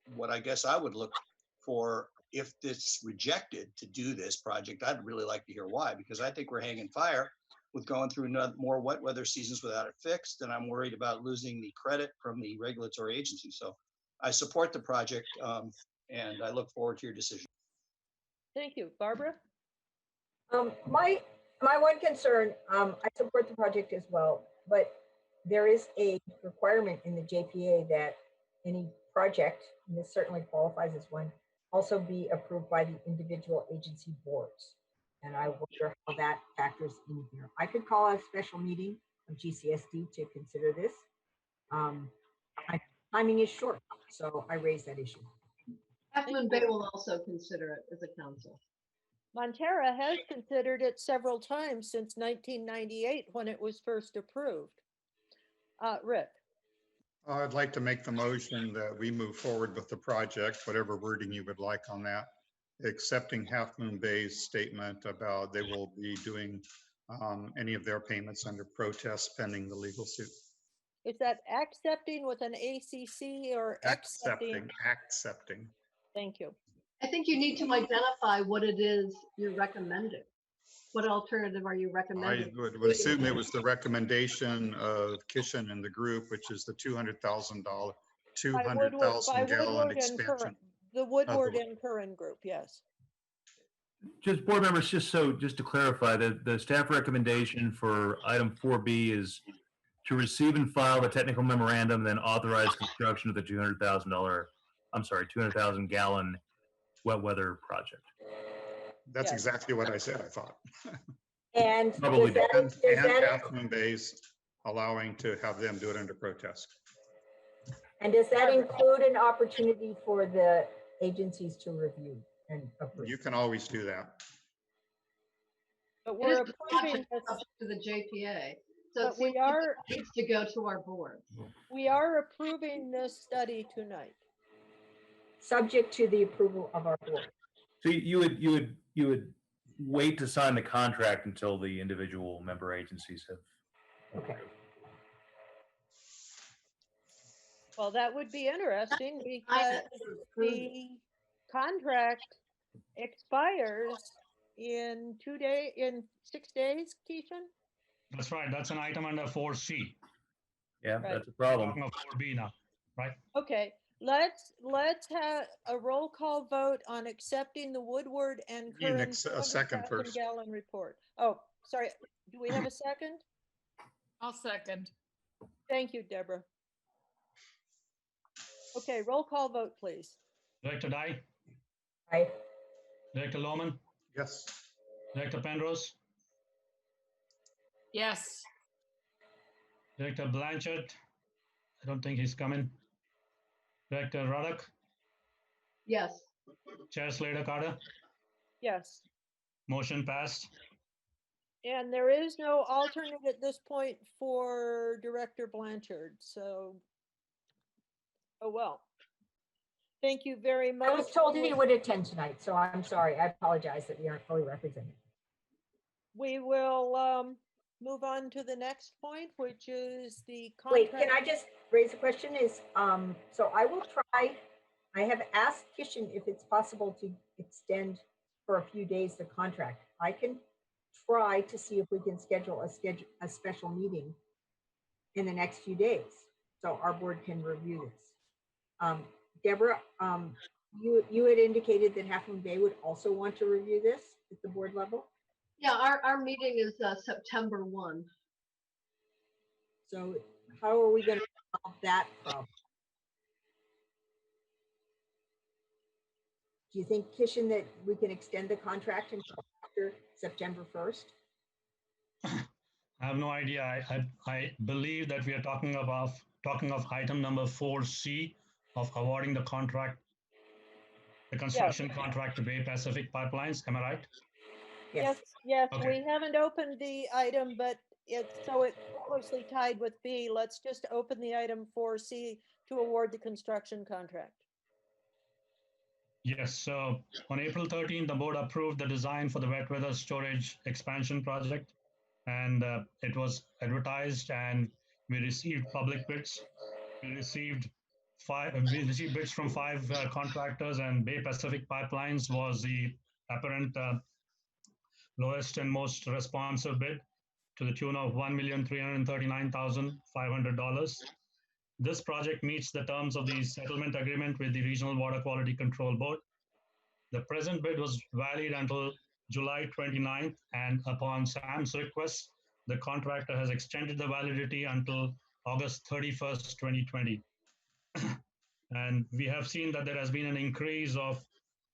what I guess I would look for, if this rejected to do this project, I'd really like to hear why, because I think we're hanging fire with going through more wet weather seasons without it fixed. And I'm worried about losing the credit from the regulatory agency. So I support the project and I look forward to your decision. Thank you. Barbara? My one concern, I support the project as well, but there is a requirement in the JPA that any project, and this certainly qualifies as one, also be approved by the individual agency boards. And I wonder how that factors in here. I could call a special meeting of GCSD to consider this. My timing is short, so I raised that issue. Half Moon Bay will also consider it as a council. Montera has considered it several times since 1998 when it was first approved. Rick? I'd like to make the motion that we move forward with the project, whatever wording you would like on that, accepting Half Moon Bay's statement about they will be doing any of their payments under protest pending the legal suit. Is that accepting with an ACC or accepting? Accepting. Thank you. I think you need to identify what it is you're recommending. What alternative are you I recommending? would assume it was the recommendation of Kishan and the group, which is the $200,000 By Woodward, by gallon Woodward and expansion. Curran, the Woodward and Curran group, yes. Just board members, just to clarify, the staff recommendation for item 4B is to receive and file the technical memorandum, then authorize construction of the $200,000 gallon wet weather project. That's Yes. exactly what I said, I thought. And Probably does that, And does that, Half Moon Bay's allowing to have them do it under protest. and does that include an opportunity for the agencies to review and approve? You can always do that. But It we're is approving this, to the JPA. So but it seems like it needs to go to our board. we are approving this study tonight. Subject to the approval of our board. So you would wait to sign the contract until the individual member agencies have. Okay. Well, that would be interesting because the contract expires in 6 days, Keishan? That's right. That's an item under 4C. Yeah, Right. that's a problem. Talking of 4B now, right? Okay, let's have a roll call vote on accepting the Woodward and You need Curran a second 200,000 first. gallon report. Oh, sorry. Do we have a second? I'll second. Thank you, Deborah. Okay, roll call vote, please. Director Dye, Aye. Director Lohman, Yes. Director Penrose, Yes. Director Blanchard. I don't think he's coming. Director Ruddock, Yes. Chair Slater Carter, Yes. motion passed. And there is no alternate at this point for Director Blanchard, so, oh well. Thank you very much. I was told he would attend tonight, so I'm sorry. I apologize that we aren't fully represented. We will move on to the next point, which is the Wait, contract. can I just raise a question? So I will try, I have asked Kishan if it's possible to extend for a few days the contract. I can try to see if we can schedule a special meeting in the next few days, so our board can review this. Deborah, you had indicated that Half Moon Bay would also want to review this at the board level. Yeah, our meeting is September 1. So how are we going to solve that problem? Do you think, Kishan, that we can extend the contract until after September 1st? I have no idea. I believe that we are talking of item number 4C of awarding the contract, the construction contract to Bay Pacific Pipelines. Am I right? Yes, yes, Okay. we haven't opened the item, but it's closely tied with B. Let's just open the item 4C to award the construction contract. Yes, so on April 13th, the board approved the design for the wet weather storage expansion project, and it was advertised, and we received public bids. We received bids from 5 contractors, and Bay Pacific Pipelines was the apparent lowest and most responsive bid to the tune of $1,339,500. This project meets the terms of the settlement agreement with the Regional Water Quality Control Board. The present bid was valid until July 29th, and upon SAM's request, the contractor has extended the validity until August 31st, 2020. And we have seen that there has been an increase of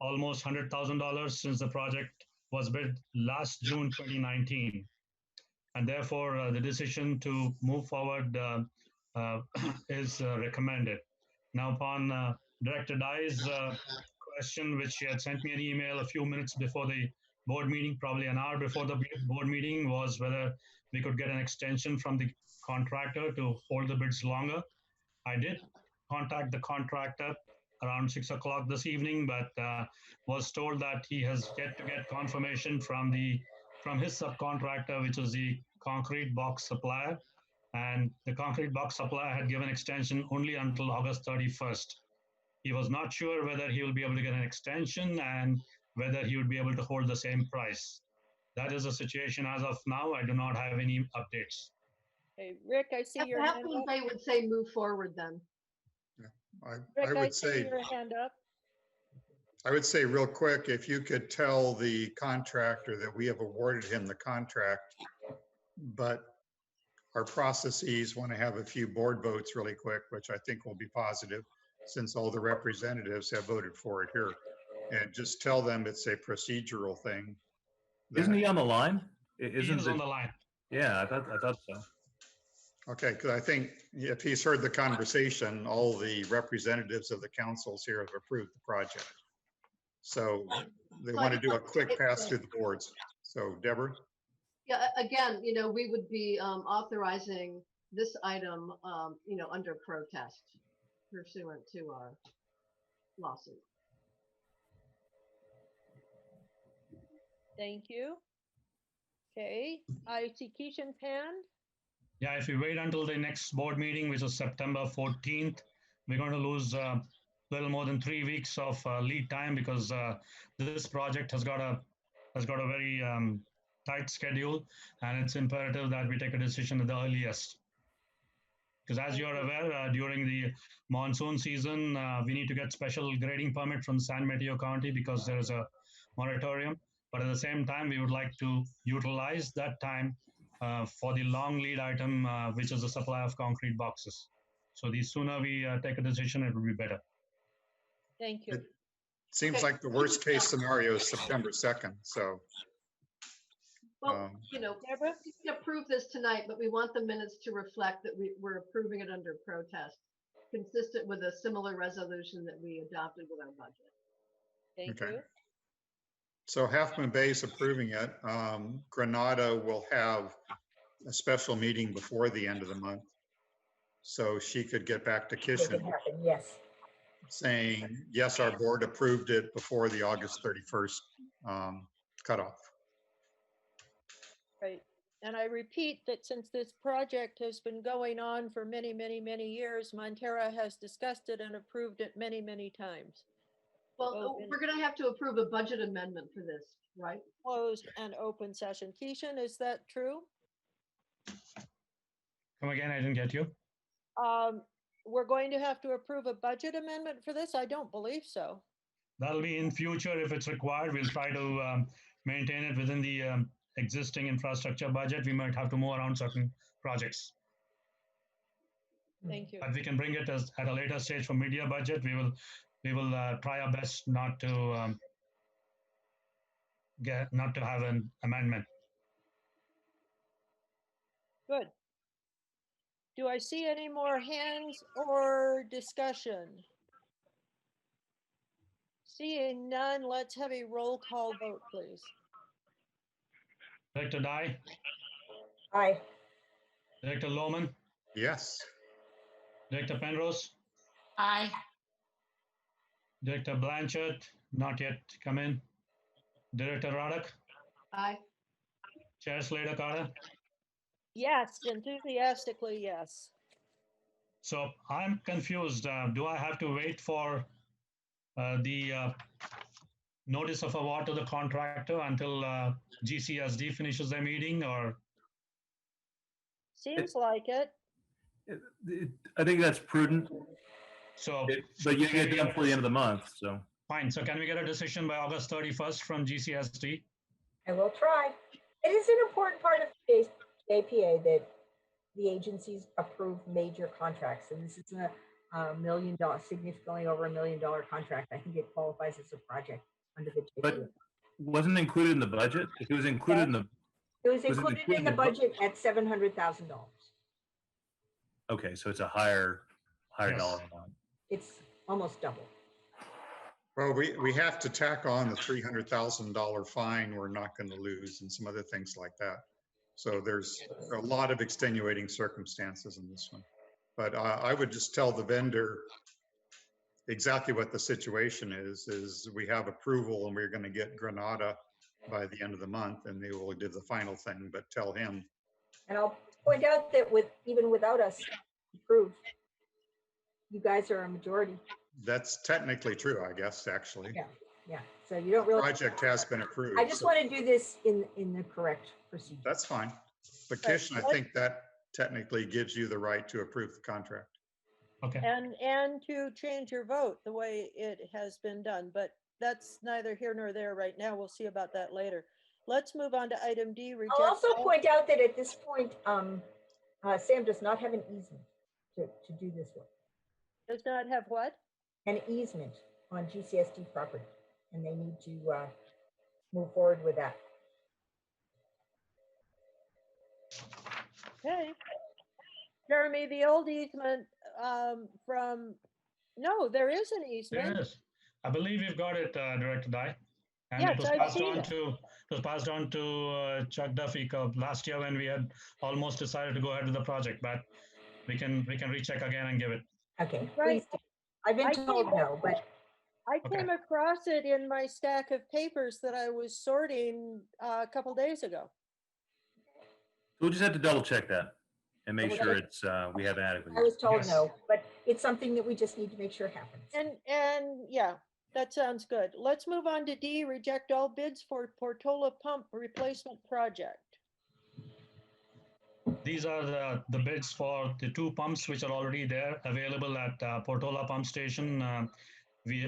almost $100,000 since the project was bid last June 2019. And therefore, the decision to move forward is recommended. Now, upon Director Dye's question, which she had sent me an email a few minutes before the board meeting, probably an hour before the board meeting, was whether we could get an extension from the contractor to hold the bids longer. I did contact the contractor around 6 o'clock this evening, but was told that he has yet to get confirmation from his subcontractor, which is the concrete box supplier. And the concrete box supplier had given extension only until August 31st. He was not sure whether he will be able to get an extension and whether he would be able to hold the same price. That is the situation as of now. I do not have any updates. Hey, Rick, I see your hand up. They would say move forward then. Rick, I I would see say, your hand up. I would say real quick, if you could tell the contractor that we have awarded him the contract, but our processes want to have a few board votes really quick, which I think will be positive since all the representatives have voted for it here. And just tell them it's a procedural thing. Isn't he on the line? He Isn't is on the line. Yeah, I thought so. Okay, because I think if he's heard the conversation, all the representatives of the councils here have approved the project. So they want to do a quick pass through the boards. So Deborah? Yeah, again, we would be authorizing this item, under protest pursuant to our lawsuit. Thank you. Okay, I see Keishan's hand. Yeah, if we wait until the next board meeting, which is September 14th, we're going to lose a little more than 3 weeks of lead time because this project has got a very tight schedule, and it's imperative that we take a decision at the earliest. Because as you're aware, during the monsoon season, we need to get special grading permit from San Mateo County because there is a moratorium. But at the same time, we would like to utilize that time for the long lead item, which is the supply of concrete boxes. So the sooner we take a decision, it will be better. Thank you. It seems like the worst case scenario is September 2nd. So, well, you can approve this tonight, but we want the minutes to reflect that we're approving it under protest, consistent with a similar resolution that we adopted with our budget. Thank you. So Half Moon Bay is approving it. Granada will have a special meeting before the end of the month. So she could get back to Kishin Yes. saying, yes, our board approved it before the August 31st cutoff. Right. And I repeat that since this project has been going on for many, many, many years, Montera has discussed it and approved it many, many times. Well, we're going to have to approve a budget amendment for this, right? Closed and open session. Keishan, is that true? Come again, I didn't get you. We're going to have to approve a budget amendment for this? I don't believe so. That'll be in future if it's required. We'll try to maintain it within the existing infrastructure budget. We might have to move around certain projects. Thank you. But we can bring it as at a later stage for media budget. We will try our best not to have an amendment. Good. Do I see any more hands or discussion? Seeing none, let's have a roll call vote, please. Director Dye? Aye. Director Lohman? Yes. Director Penrose? Aye. Director Blanchard? Not yet come in. Director Radek? Aye. Chair Slater Carter? Yes, enthusiastically, yes. So I'm confused. Do I have to wait for the notice of award to the contractor until GCSD finishes their meeting, or? Seems like it. I think that's prudent. So, but you get done before the end of the month, so. Fine. So can we get a decision by August 31st from GCSD? I will try. It is an important part of today's APA that the agencies approve major contracts, and this is a $1 million, significantly over $1 million contract. I think it qualifies as a project under the JPA. But wasn't included in the budget? If it was included in the. It was included in the budget at $700,000. Okay, so it's a higher Yes. dollar amount. It's almost double. Well, we have to tack on the $300,000 fine we're not going to lose and some other things like that. So there's a lot of extenuating circumstances in this one. But I would just tell the vendor exactly what the situation is we have approval and we're going to get Granada by the end of the month and they will do the final thing, but tell him. And I'll point out that even without us approved, you guys are a majority. That's technically true, I guess, actually. Yeah, yeah. So you don't really. Project has been approved. I just so want to do this in the correct procedure. That's fine. But Right, Kish, I think that technically gives you the right to approve the contract. Okay. and to change your vote the way it has been done, but that's neither here nor there right now. We'll see about that later. Let's move on to item D. Reject I'll also all- point out that at this point, Sam does not have an easement to do this work. Does not have what? An easement on GCSD property, and they need to move forward with that. Okay. Jeremy, the old easement from, no, there is an easement. There is. I believe we've got it, Director Dye. And Yes, it was I've passed seen on it. to Chuck Duffy last year when we had almost decided to go ahead with the project, but we can recheck again and give it. Okay, Right. please. I've been I told came- no, but I came across it in my stack of papers that I was sorting a couple days ago. We'll just have to double check that and make Okay. sure it's, we have adequate. I was told Yes. no, but it's something that we just need to make sure happens. And yeah, that sounds good. Let's move on to D, reject all bids for Portola pump replacement project. These are the bids for the two pumps which are already there available at Portola Pump Station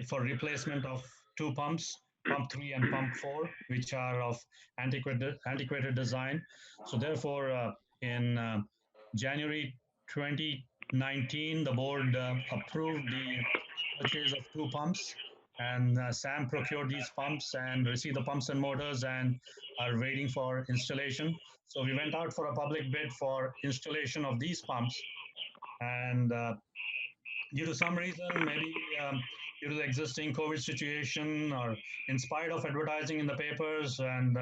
for replacement of two pumps, pump 3 and pump 4, which are of antiquated design. So therefore, in January 2019, the board approved the purchase of two pumps, and Sam procured these pumps and received the pumps and motors and are waiting for installation. So we went out for a public bid for installation of these pumps, and due to some reason, maybe due to the existing COVID situation, or in spite of advertising in the papers and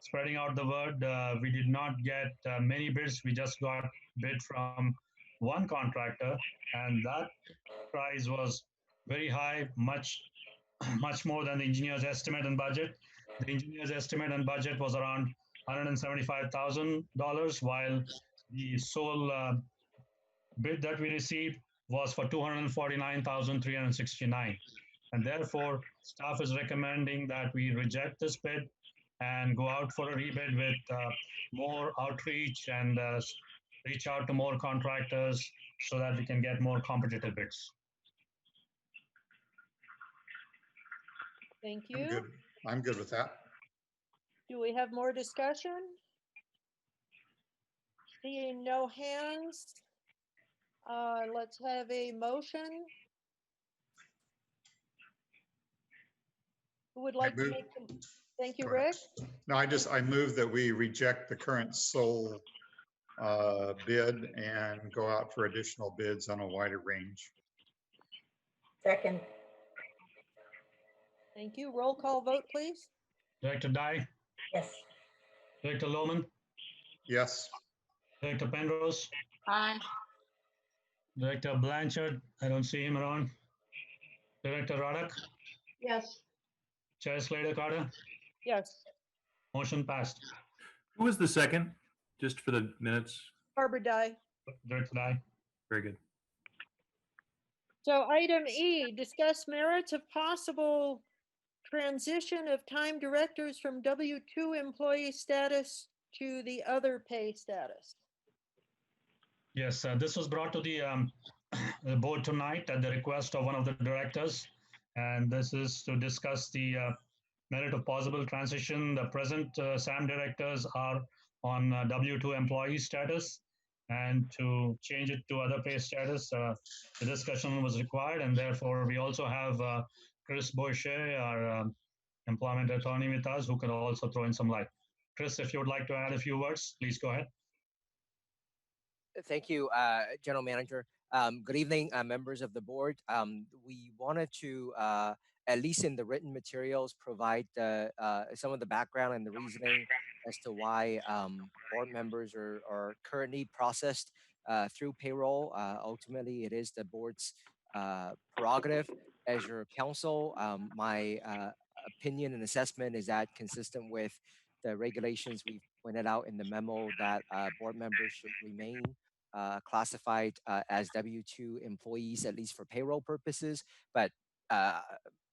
spreading out the word, we did not get many bids. We just got bid from one contractor, and that price was very high, much more than the engineer's estimate and budget. The engineer's estimate and budget was around $175,000, while the sole bid that we received was for $249,369. And therefore, staff is recommending that we reject this bid and go out for a rebid with more outreach and reach out to more contractors so that we can get more competitive bids. Thank I'm you. good. I'm good with that. Do we have more discussion? Seeing no hands, let's have a motion. Who would like to move- make them? Thank you, Go ahead. Rick. No, I move that we reject the current sole bid and go out for additional bids on a wider range. Second, Thank you. Roll call vote, please. Director Dye, yes. Director Lohman, Yes. Director Penrose, Aye. Director Blanchard, I don't see him around. Director Roddick, Yes. Chair Slater Carter, Yes. motion passed. Who was the second? Just for the minutes. Barbara Dye. Director Dye. Very good. So item E, discuss merits of possible transition of time directors from W-2 employee status to the other pay status. Yes, this was brought to the board tonight at the request of one of the directors. And this is to discuss the merit of possible transition. The present SAM directors are on W-2 employee status, and to change it to other pay status, the discussion was required. And therefore, we also have Chris Boishet, our employment attorney with us, who could also throw in some light. Chris, if you would like to add a few words, please go ahead. Thank you, General Manager. Good evening, members of the board. We wanted to, at least in the written materials, provide some of the background and the reasoning as to why board members are currently processed through payroll. Ultimately, it is the board's prerogative. As your counsel, my opinion and assessment is that consistent with the regulations we've pointed out in the memo that board members should remain classified as W-2 employees, at least for payroll purposes. But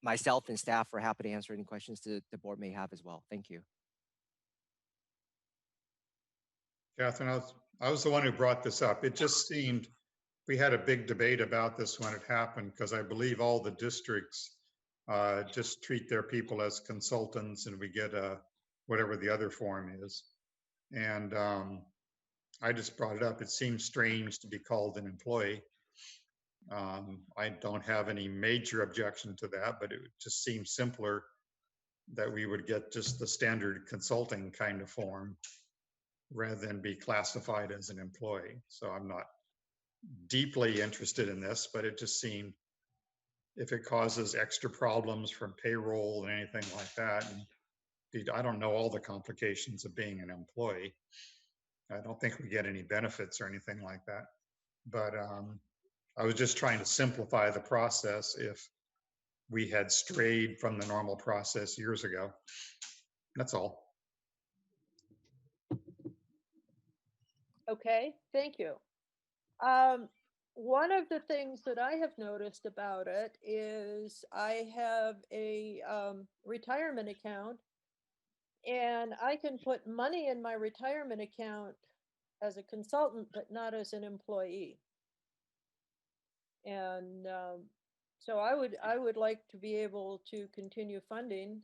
myself and staff are happy to answer any questions that the board may have as well. Thank you. Catherine, I was the one who brought this up. It just seemed we had a big debate about this when it happened, because I believe all the districts just treat their people as consultants, and we get whatever the other form is. And I just brought it up. It seems strange to be called an employee. I don't have any major objection to that, but it just seems simpler that we would get just the standard consulting kind of form rather than be classified as an employee. So I'm not deeply interested in this, but it just seemed if it causes extra problems from payroll and anything like that, and I don't know all the complications of being an employee. I don't think we get any benefits or anything like that. But I was just trying to simplify the process if we had strayed from the normal process years ago. That's all. Okay, thank you. One of the things that I have noticed about it is I have a retirement account, and I can put money in my retirement account as a consultant, but not as an employee. And so I would like to be able to continue funding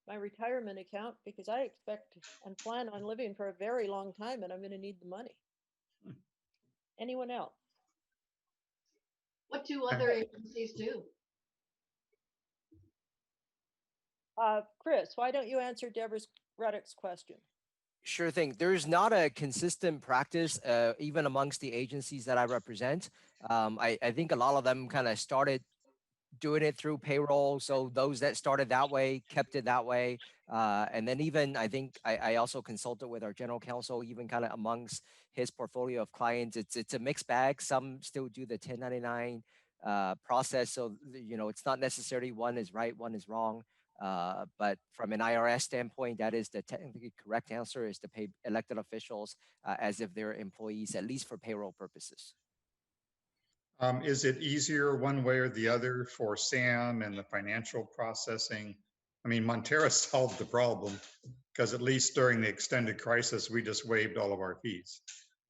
my retirement account, because I expect and plan on living for a very long time, and I'm going to need the money. Anyone else? What do other agencies do? Chris, why don't you answer Deborah Ruddock's question? Sure thing. There's not a consistent practice, even amongst the agencies that I represent. I think a lot of them kind of started doing it through payroll. So those that started that way kept it that way. And then even I think I also consulted with our general counsel, even kind of amongst his portfolio of clients. It's a mixed bag. Some still do the 1099 process. So, it's not necessarily one is right, one is wrong. But from an IRS standpoint, that is the technically correct answer, is to pay elected officials as if they're employees, at least for payroll purposes. Is it easier one way or the other for Sam and the financial processing? I mean, Montera solved the problem because at least during the extended crisis, we just waived all of our fees.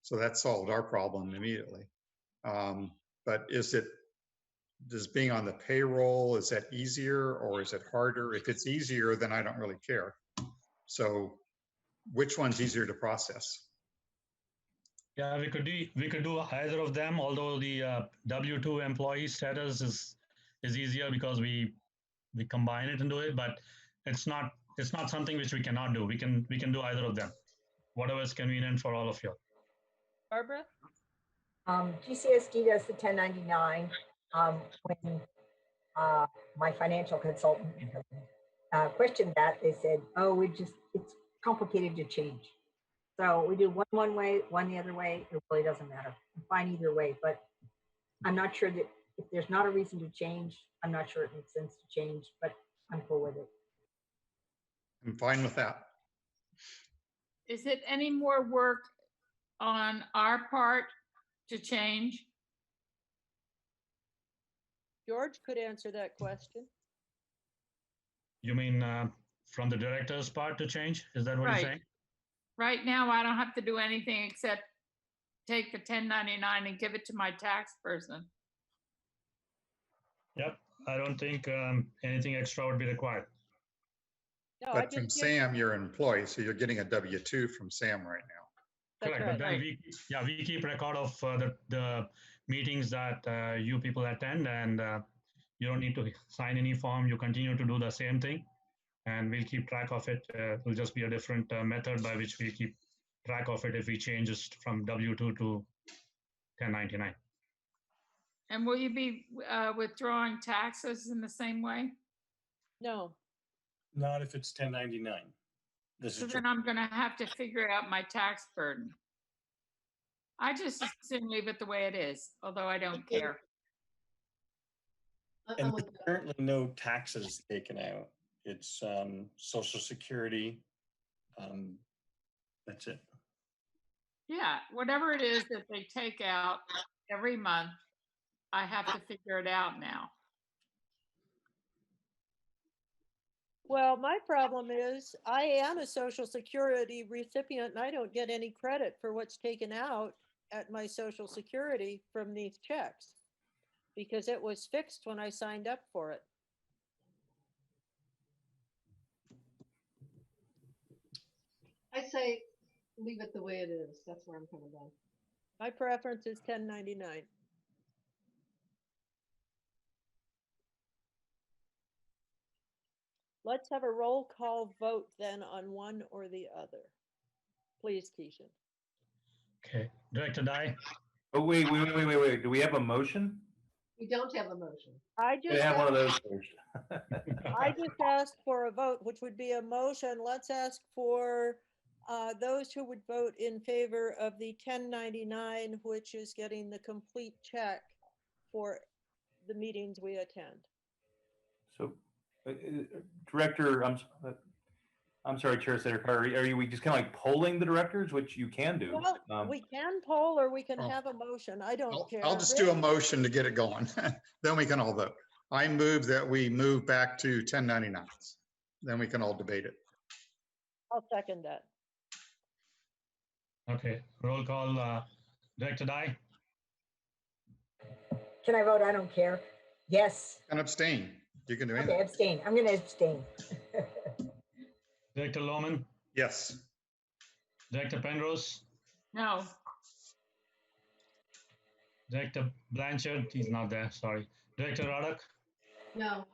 So that solved our problem immediately. But does being on the payroll, is that easier or is it harder? If it's easier, then I don't really care. So which one's easier to process? Yeah, we could do either of them, although the W-2 employee status is easier because we combine it into it, but it's not something which we cannot do. We can do either of them, whatever is convenient for all of you. Barbara? GCSD does the 1099 when my financial consultant questioned that. They said, oh, it's complicated to change. So we do one way, one the other way. It really doesn't matter. I'm fine either way, but I'm not sure that if there's not a reason to change, I'm not sure it makes sense to change, but I'm cool with it. I'm fine with that. Is it any more work on our part to change? George could answer that question. You mean from the director's part to change? Is that what you're saying? Right now, I don't have to do anything except take the 1099 and give it to my tax person. Yep, I don't think anything extra would be required. No, but from Sam, you're an employee, so you're getting a W-2 from Sam right now. Correct, but then we keep record of the meetings that you people attend, and you don't need to sign any form. You continue to do the same thing, and we'll keep track of it. It will just be a different method by which we keep track of it if we change it from W-2 to 1099. And will you be withdrawing taxes in the same way? No. Not if it's 1099. So then I'm going to have to figure out my tax burden. I just assume leave it the way it is, although I don't care. And there's currently no taxes taken out. It's Social Security. That's it. Yeah, whatever it is that they take out every month, I have to figure it out now. Well, my problem is I am a Social Security recipient and I don't get any credit for what's taken out at my Social Security from these checks because it was fixed when I signed up for it. I say leave it the way it is. That's where I'm coming down. My preference is 1099. Let's have a roll call vote then on one or the other. Please, Keishan. Okay, Director Dye, Oh, wait. Do we have a motion? We don't have a motion. I We just have one of asked, those first. I just asked for a vote, which would be a motion. Let's ask for those who would vote in favor of the 1099, which is getting the complete check for the meetings we attend. So, Director, I'm sorry, Chair Secretary, are we just kind of like polling the directors, which you can do? Well, we can poll or we can have a motion. I don't care. I'll just do a motion to get it going. Then we can all vote. I move that we move back to 1099s. Then we can all debate it. I'll second that. okay, roll call, Director Dye, Can I vote? I don't care. Yes. And abstain. You can do Okay, anything. abstain. I'm going to abstain. Director Lohman, Yes. Director Penrose, No, Director Blanchard, he's not there, sorry. Director Roddick, No.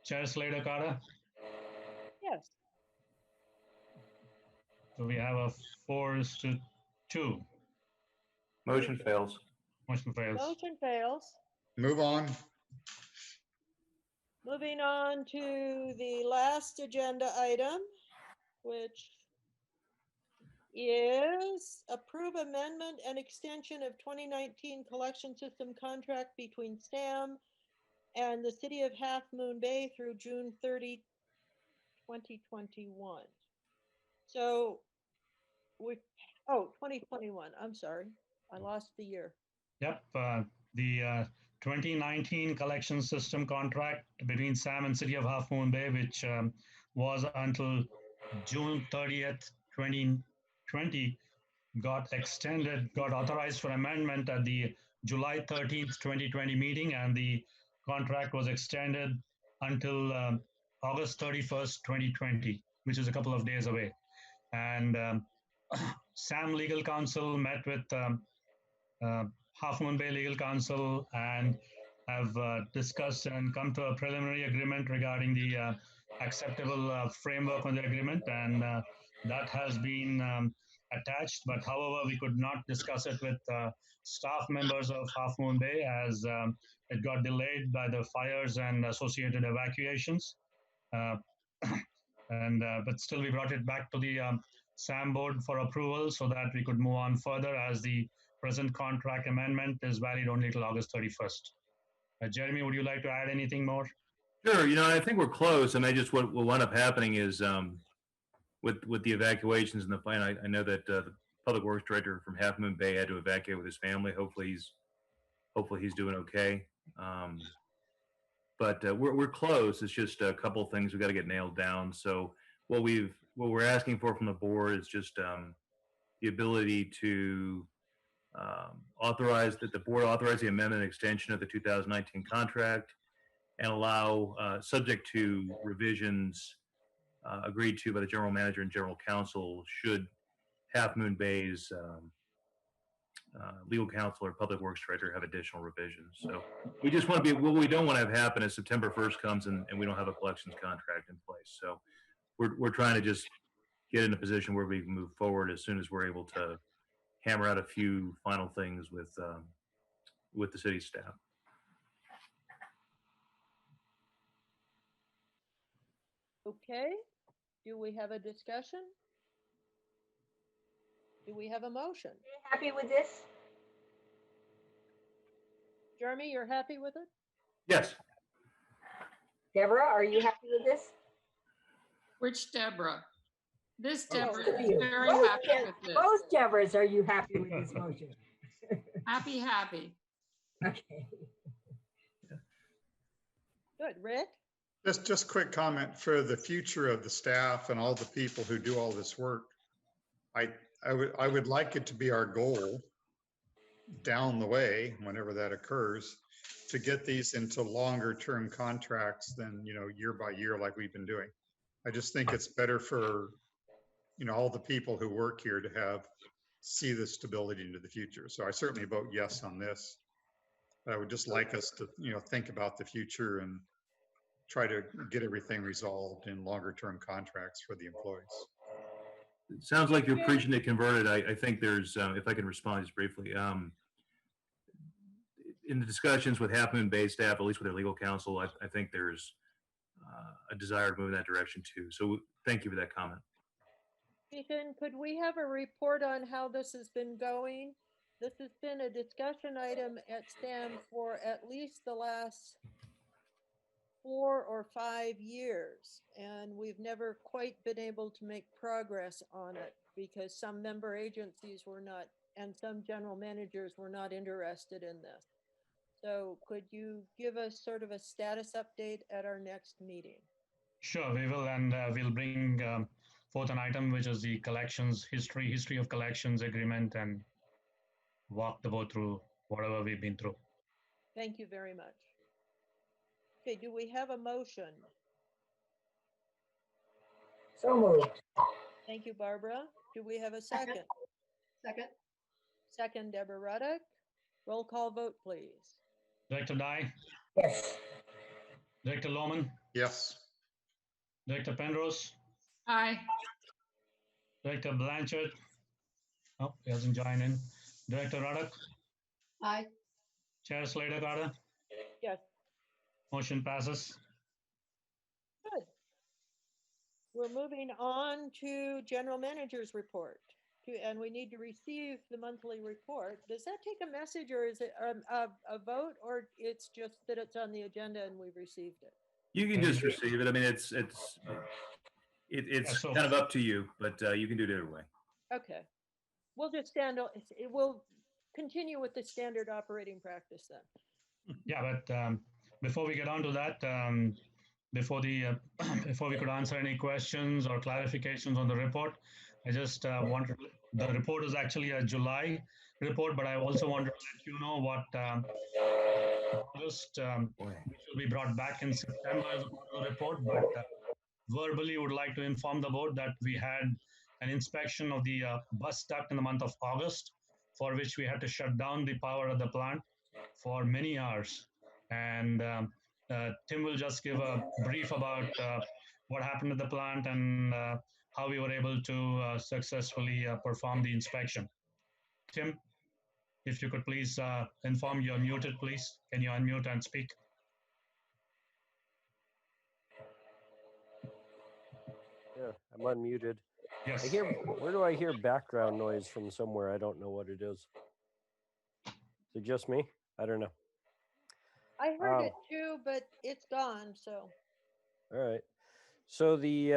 Chair Slater Carter. Yes. So we have a 4-2. Motion fails. Motion fails. Motion fails. Move on. Moving on to the last agenda item, which is approve amendment and extension of 2019 collection system contract between STAM and the City of Half Moon Bay through June 30, 2021. So 2021, I'm sorry. I lost the year. Yep, the 2019 collection system contract between SAM and City of Half Moon Bay, which was until June 30th, 2020, got extended, got authorized for amendment at the July 13th, 2020 meeting, and the contract was extended until August 31st, 2020, which is a couple of days away. And SAM Legal Counsel met with Half Moon Bay Legal Counsel and have discussed and come to a preliminary agreement regarding the acceptable framework on the agreement, and that has been attached. But however, we could not discuss it with staff members of Half Moon Bay as it got delayed by the fires and associated evacuations. But still, we brought it back to the SAM board for approval so that we could move on further, as the present contract amendment is valid only till August 31st. Jeremy, would you like to add anything more? Sure. I think we're close. I mean, just what will wind up happening is with the evacuations and the plan. I know that the public works director from Half Moon Bay had to evacuate with his family. Hopefully he's doing okay. But we're close. It's just a couple of things we got to get nailed down. So what we're asking for from the board is just the ability to authorize that the board authorize the amendment and extension of the 2019 contract and allow, subject to revisions agreed to by the general manager and general counsel, should Half Moon Bay's legal counsel or public works director have additional revisions. So we just want to be, what we don't want to have happen is September 1st comes and we don't have a collections contract in place. So we're trying to just get in a position where we can move forward as soon as we're able to hammer out a few final things with the city staff. Okay. Do we have a discussion? Do we have a motion? Happy with this? Jeremy, you're happy with it? Yes. Deborah, are you happy with this? which Deborah? This Both Deborah of is you. very Both happy Deb- with this. both Deborahs, are you happy with this motion? Happy, happy. Okay. Good, Rick? Just quick comment for the future of the staff and all the people who do all this work. I would like it to be our goal down the way, whenever that occurs, to get these into longer term contracts than, year by year like we've been doing. I just think it's better for, all the people who work here to see the stability into the future. So I certainly vote yes on this. But I would just like us to, think about the future and try to get everything resolved in longer term contracts for the employees. It sounds like you're preaching to converted. I think there's, if I can respond just briefly, in the discussions with Halfmoon Bay staff, at least with their legal counsel, I think there's a desire to move in that direction too. So thank you for that comment. Ethan, could we have a report on how this has been going? This has been a discussion item at STAM for at least the last 4 or 5 years, and we've never quite been able to make progress on it because some member agencies were not, and some general managers were not interested in this. So could you give us sort of a status update at our next meeting? Sure, we will, and we'll bring forth an item which is the collections history of collections agreement, and walk the board through whatever we've been through. Thank you very much. Okay, do we have a motion? So moved. Thank you, Barbara. Do we have a second? Second. Second, Deborah Ruddock. Roll call vote, please. Director Dye? Yes. Director Lohman? Yes. Director Penrose? Aye. Director Blanchard? Oh, he hasn't joined in. Director Ruddock? Aye. Chair Slater Carter? Yes. Motion passes. Good. We're moving on to general manager's report. And we need to receive the monthly report. Does that take a message, or is it a vote, or it's just that it's on the agenda and we've received it? You can just receive it. I mean, it's kind of up to you, but you can do it either way. Okay. We'll just we'll continue with the standard operating practice then. Yeah, but before we get on to that, before we could answer any questions or clarifications on the report, I just wanted, the report is actually a July report, but I also wanted to let you know what August, which will be brought back in September as a part of the report, but verbally would like to inform the board that we had an inspection of the bus duct in the month of August, for which we had to shut down the power at the plant for many hours. And Tim will just give a brief about what happened at the plant and how we were able to successfully perform the inspection. Tim, if you could please inform, you're muted, please. Can you unmute and speak? Yeah, I'm unmuted. Yes. Where do I hear background noise from somewhere? I don't know what it is. Is it just me? I don't know. I heard it too, but it's gone, so. All right. So we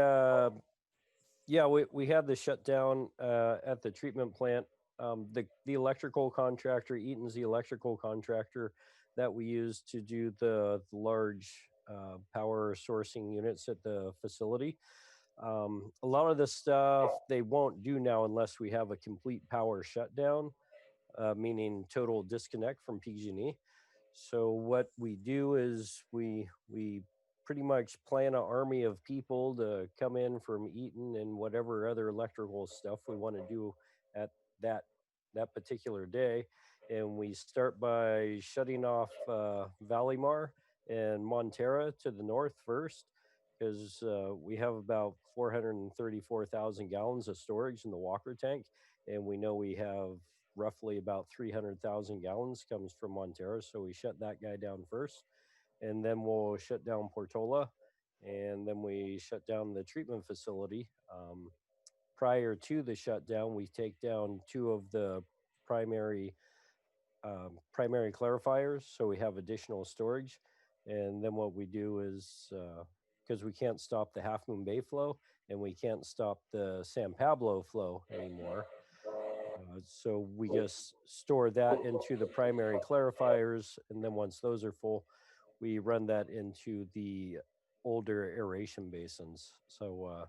had the shutdown at the treatment plant. The electrical contractor, Eaton's the electrical contractor that we use to do the large power sourcing units at the facility. A lot of the stuff they won't do now unless we have a complete power shutdown, meaning total disconnect from PG&E. So what we do is we pretty much plan an army of people to come in from Eaton and whatever other electrical stuff we want to do at that particular day. And we start by shutting off Valleymar and Montera to the north first, because we have about 434,000 gallons of storage in the Walker tank. And we know we have roughly about 300,000 gallons comes from Montera. So we shut that guy down first. And then we'll shut down Portola. And then we shut down the treatment facility. Prior to the shutdown, we take down 2 of the primary clarifiers. So we have additional storage. And then what we do is because we can't stop the Half Moon Bay flow and we can't stop the San Pablo flow anymore. So we just store that into the primary clarifiers, and then once those are full, we run that into the older aeration basins. So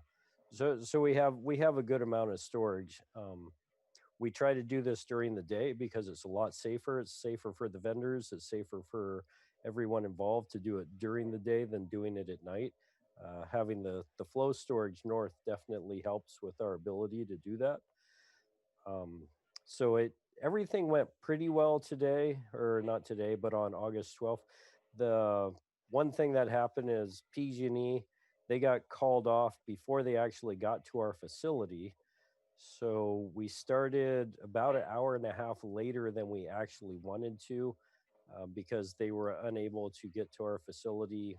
so we have a good amount of storage. We try to do this during the day because it's a lot safer. It's safer for the vendors. It's safer for everyone involved to do it during the day than doing it at night. Having the flow storage north definitely helps with our ability to do that. So everything went pretty well today, or not today, but on August 12th. The one thing that happened is PG&E, they got called off before they actually got to our facility. So we started about an hour and a half later than we actually wanted to, because they were unable to get to our facility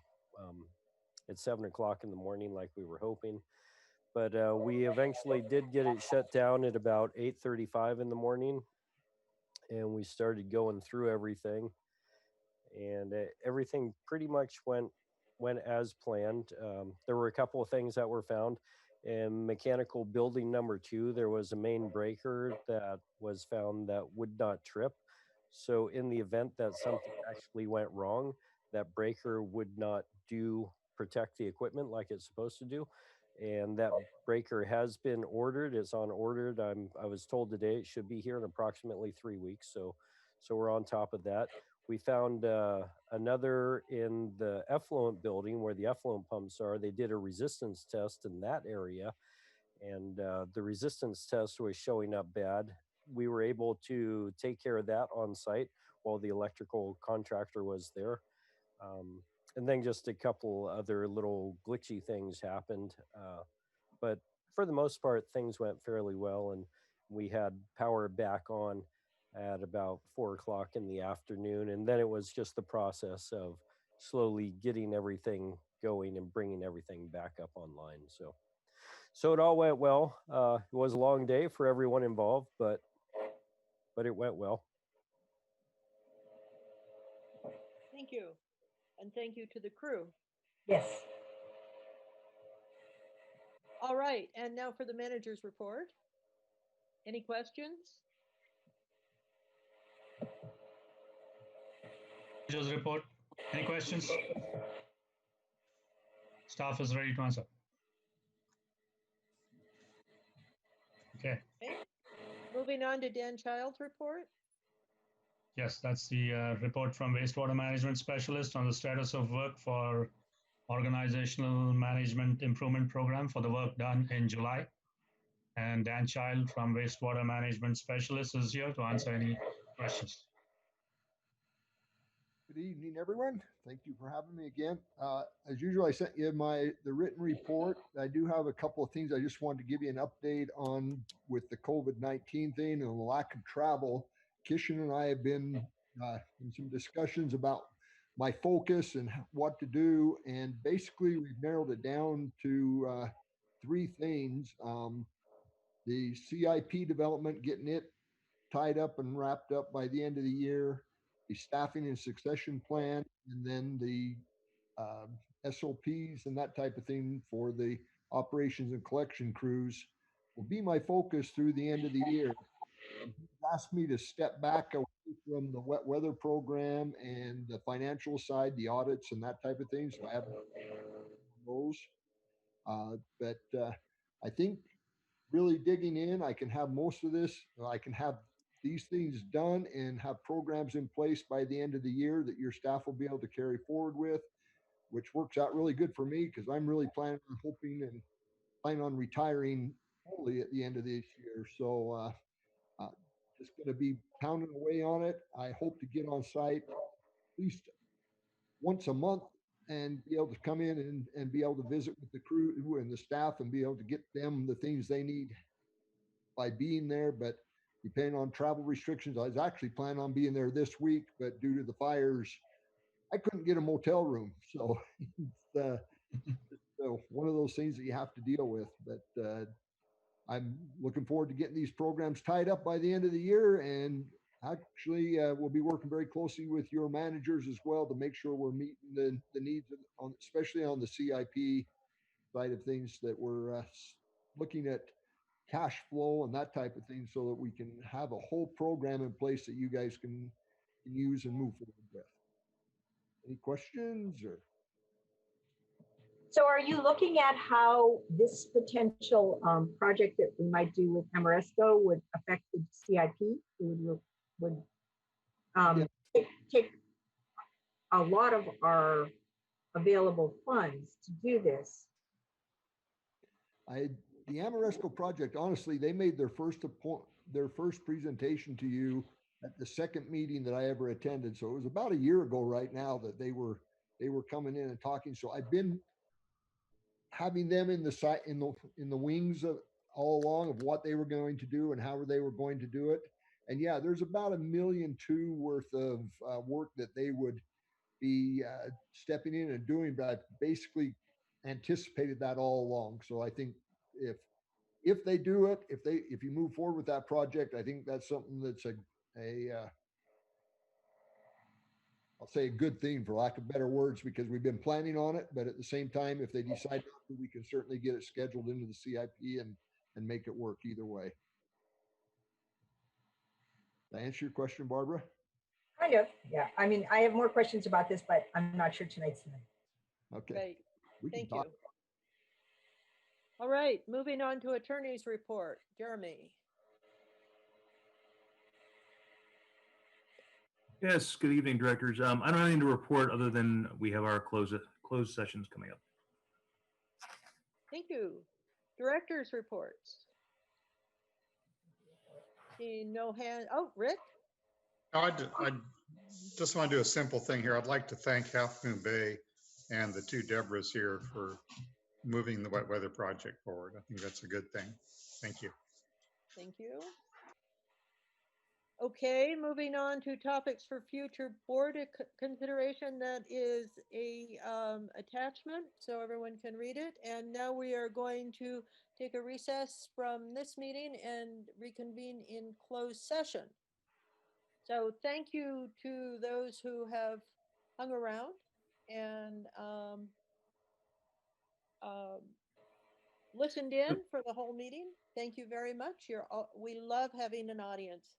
at 7 o'clock in the morning like we were hoping. But we eventually did get it shut down at about 8:35 in the morning, and we started going through everything, and everything pretty much went as planned. There were a couple of things that were found. In mechanical building number 2, there was a main breaker that was found that would not trip. So in the event that something actually went wrong, that breaker would not protect the equipment like it's supposed to do. And that breaker has been ordered. It's on ordered. I was told today it should be here in approximately 3 weeks. So we're on top of that. We found another in the effluent building where the effluent pumps are. They did a resistance test in that area, and the resistance test was showing up bad. We were able to take care of that on site while the electrical contractor was there. And then just a couple other little glitchy things happened. But for the most part, things went fairly well, and we had power back on at about 4 o'clock in the afternoon. And then it was just the process of slowly getting everything going and bringing everything back up online. So it all went well. It was a long day for everyone involved, but it went well. Thank you. And thank you to the crew. Yes. All right, and now for the manager's report. Any questions? Manager's report. Any questions? Staff is ready to answer. Okay. Moving on to Dan Child's report. Yes, that's the report from wastewater management specialist on the status of work for organizational management improvement program for the work done in July. And Dan Child from wastewater management specialist is here to answer any questions. Good evening, everyone. Thank you for having me again. As usual, I sent you the written report. I do have a couple of things I just wanted to give you an update on with the COVID-19 thing and the lack of travel. Kishan and I have been in some discussions about my focus and what to do. And basically, we've narrowed it down to 3 things. The CIP development, getting it tied up and wrapped up by the end of the year, the staffing and succession plan, and then the SOPs and that type of thing for the operations and collection crews will be my focus through the end of the year. He asked me to step back away from the wet weather program and the financial side, the audits and that type of thing. So I haven't those. But I think really digging in, I can have most of this. I can have these things done and have programs in place by the end of the year that your staff will be able to carry forward with, which works out really good for me because I'm really planning on retiring fully at the end of this year. So just going to be pounding away on it. I hope to get on site at least once a month and be able to come in and be able to visit with the crew and the staff and be able to get them the things they need by being there. But depending on travel restrictions, I was actually planning on being there this week, but due to the fires, I couldn't get a motel room. So it's one of those things that you have to deal with. But I'm looking forward to getting these programs tied up by the end of the year and actually, we'll be working very closely with your managers as well to make sure we're meeting the needs on, especially on the CIP side of things, that we're looking at cash flow and that type of thing so that we can have a whole program in place that you guys can use and move forward with. Any questions or? So are you looking at how this potential project that we might do with Amoresco would affect the CIP? Would take a lot of our available funds to do this. The Amoresco project, honestly, they made their first presentation to you at the second meeting that I ever attended. So it was about a year ago right now that they were coming in and talking. So I've been having them in the wings of all along of what they were going to do and how they were going to do it. And yeah, there's about $1.2 million worth of work that they would be stepping in and doing, but I basically anticipated that all along. So I think if they do it, if you move forward with that project, I think that's something that's I'll say a good thing, for lack of better words, because we've been planning on it. But at the same time, if they decide not to, we can certainly get it scheduled into the CIP and make it work either way. Did I answer your question, Barbara? Kind of, yeah. I mean, I have more questions about this, but I'm not sure tonight's the night. Okay. Great. We can Thank talk. you. All right, moving on to attorney's report. Jeremy. Yes, good evening, directors. I don't have anything to report other than we have our closed sessions coming up. Thank you. Director's reports. See no hand. Oh, Rick. I just want to do a simple thing here. I'd like to thank Half Moon Bay and the two Deborahs here for moving the wet weather project forward. I think that's a good thing. Thank you. Thank you. Okay, moving on to topics for future board consideration. That is a attachment, so everyone can read it. And now we are going to take a recess from this meeting and reconvene in closed session. So thank you to those who have hung around and listened in for the whole meeting. Thank you very much. We love having an audience.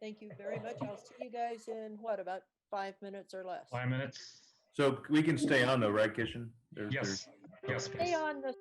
Thank you very much. I'll see you guys in what, about 5 minutes or less? 5 minutes. So we can stay on though, right, Kishan? Yes. Yes, Stay please. on the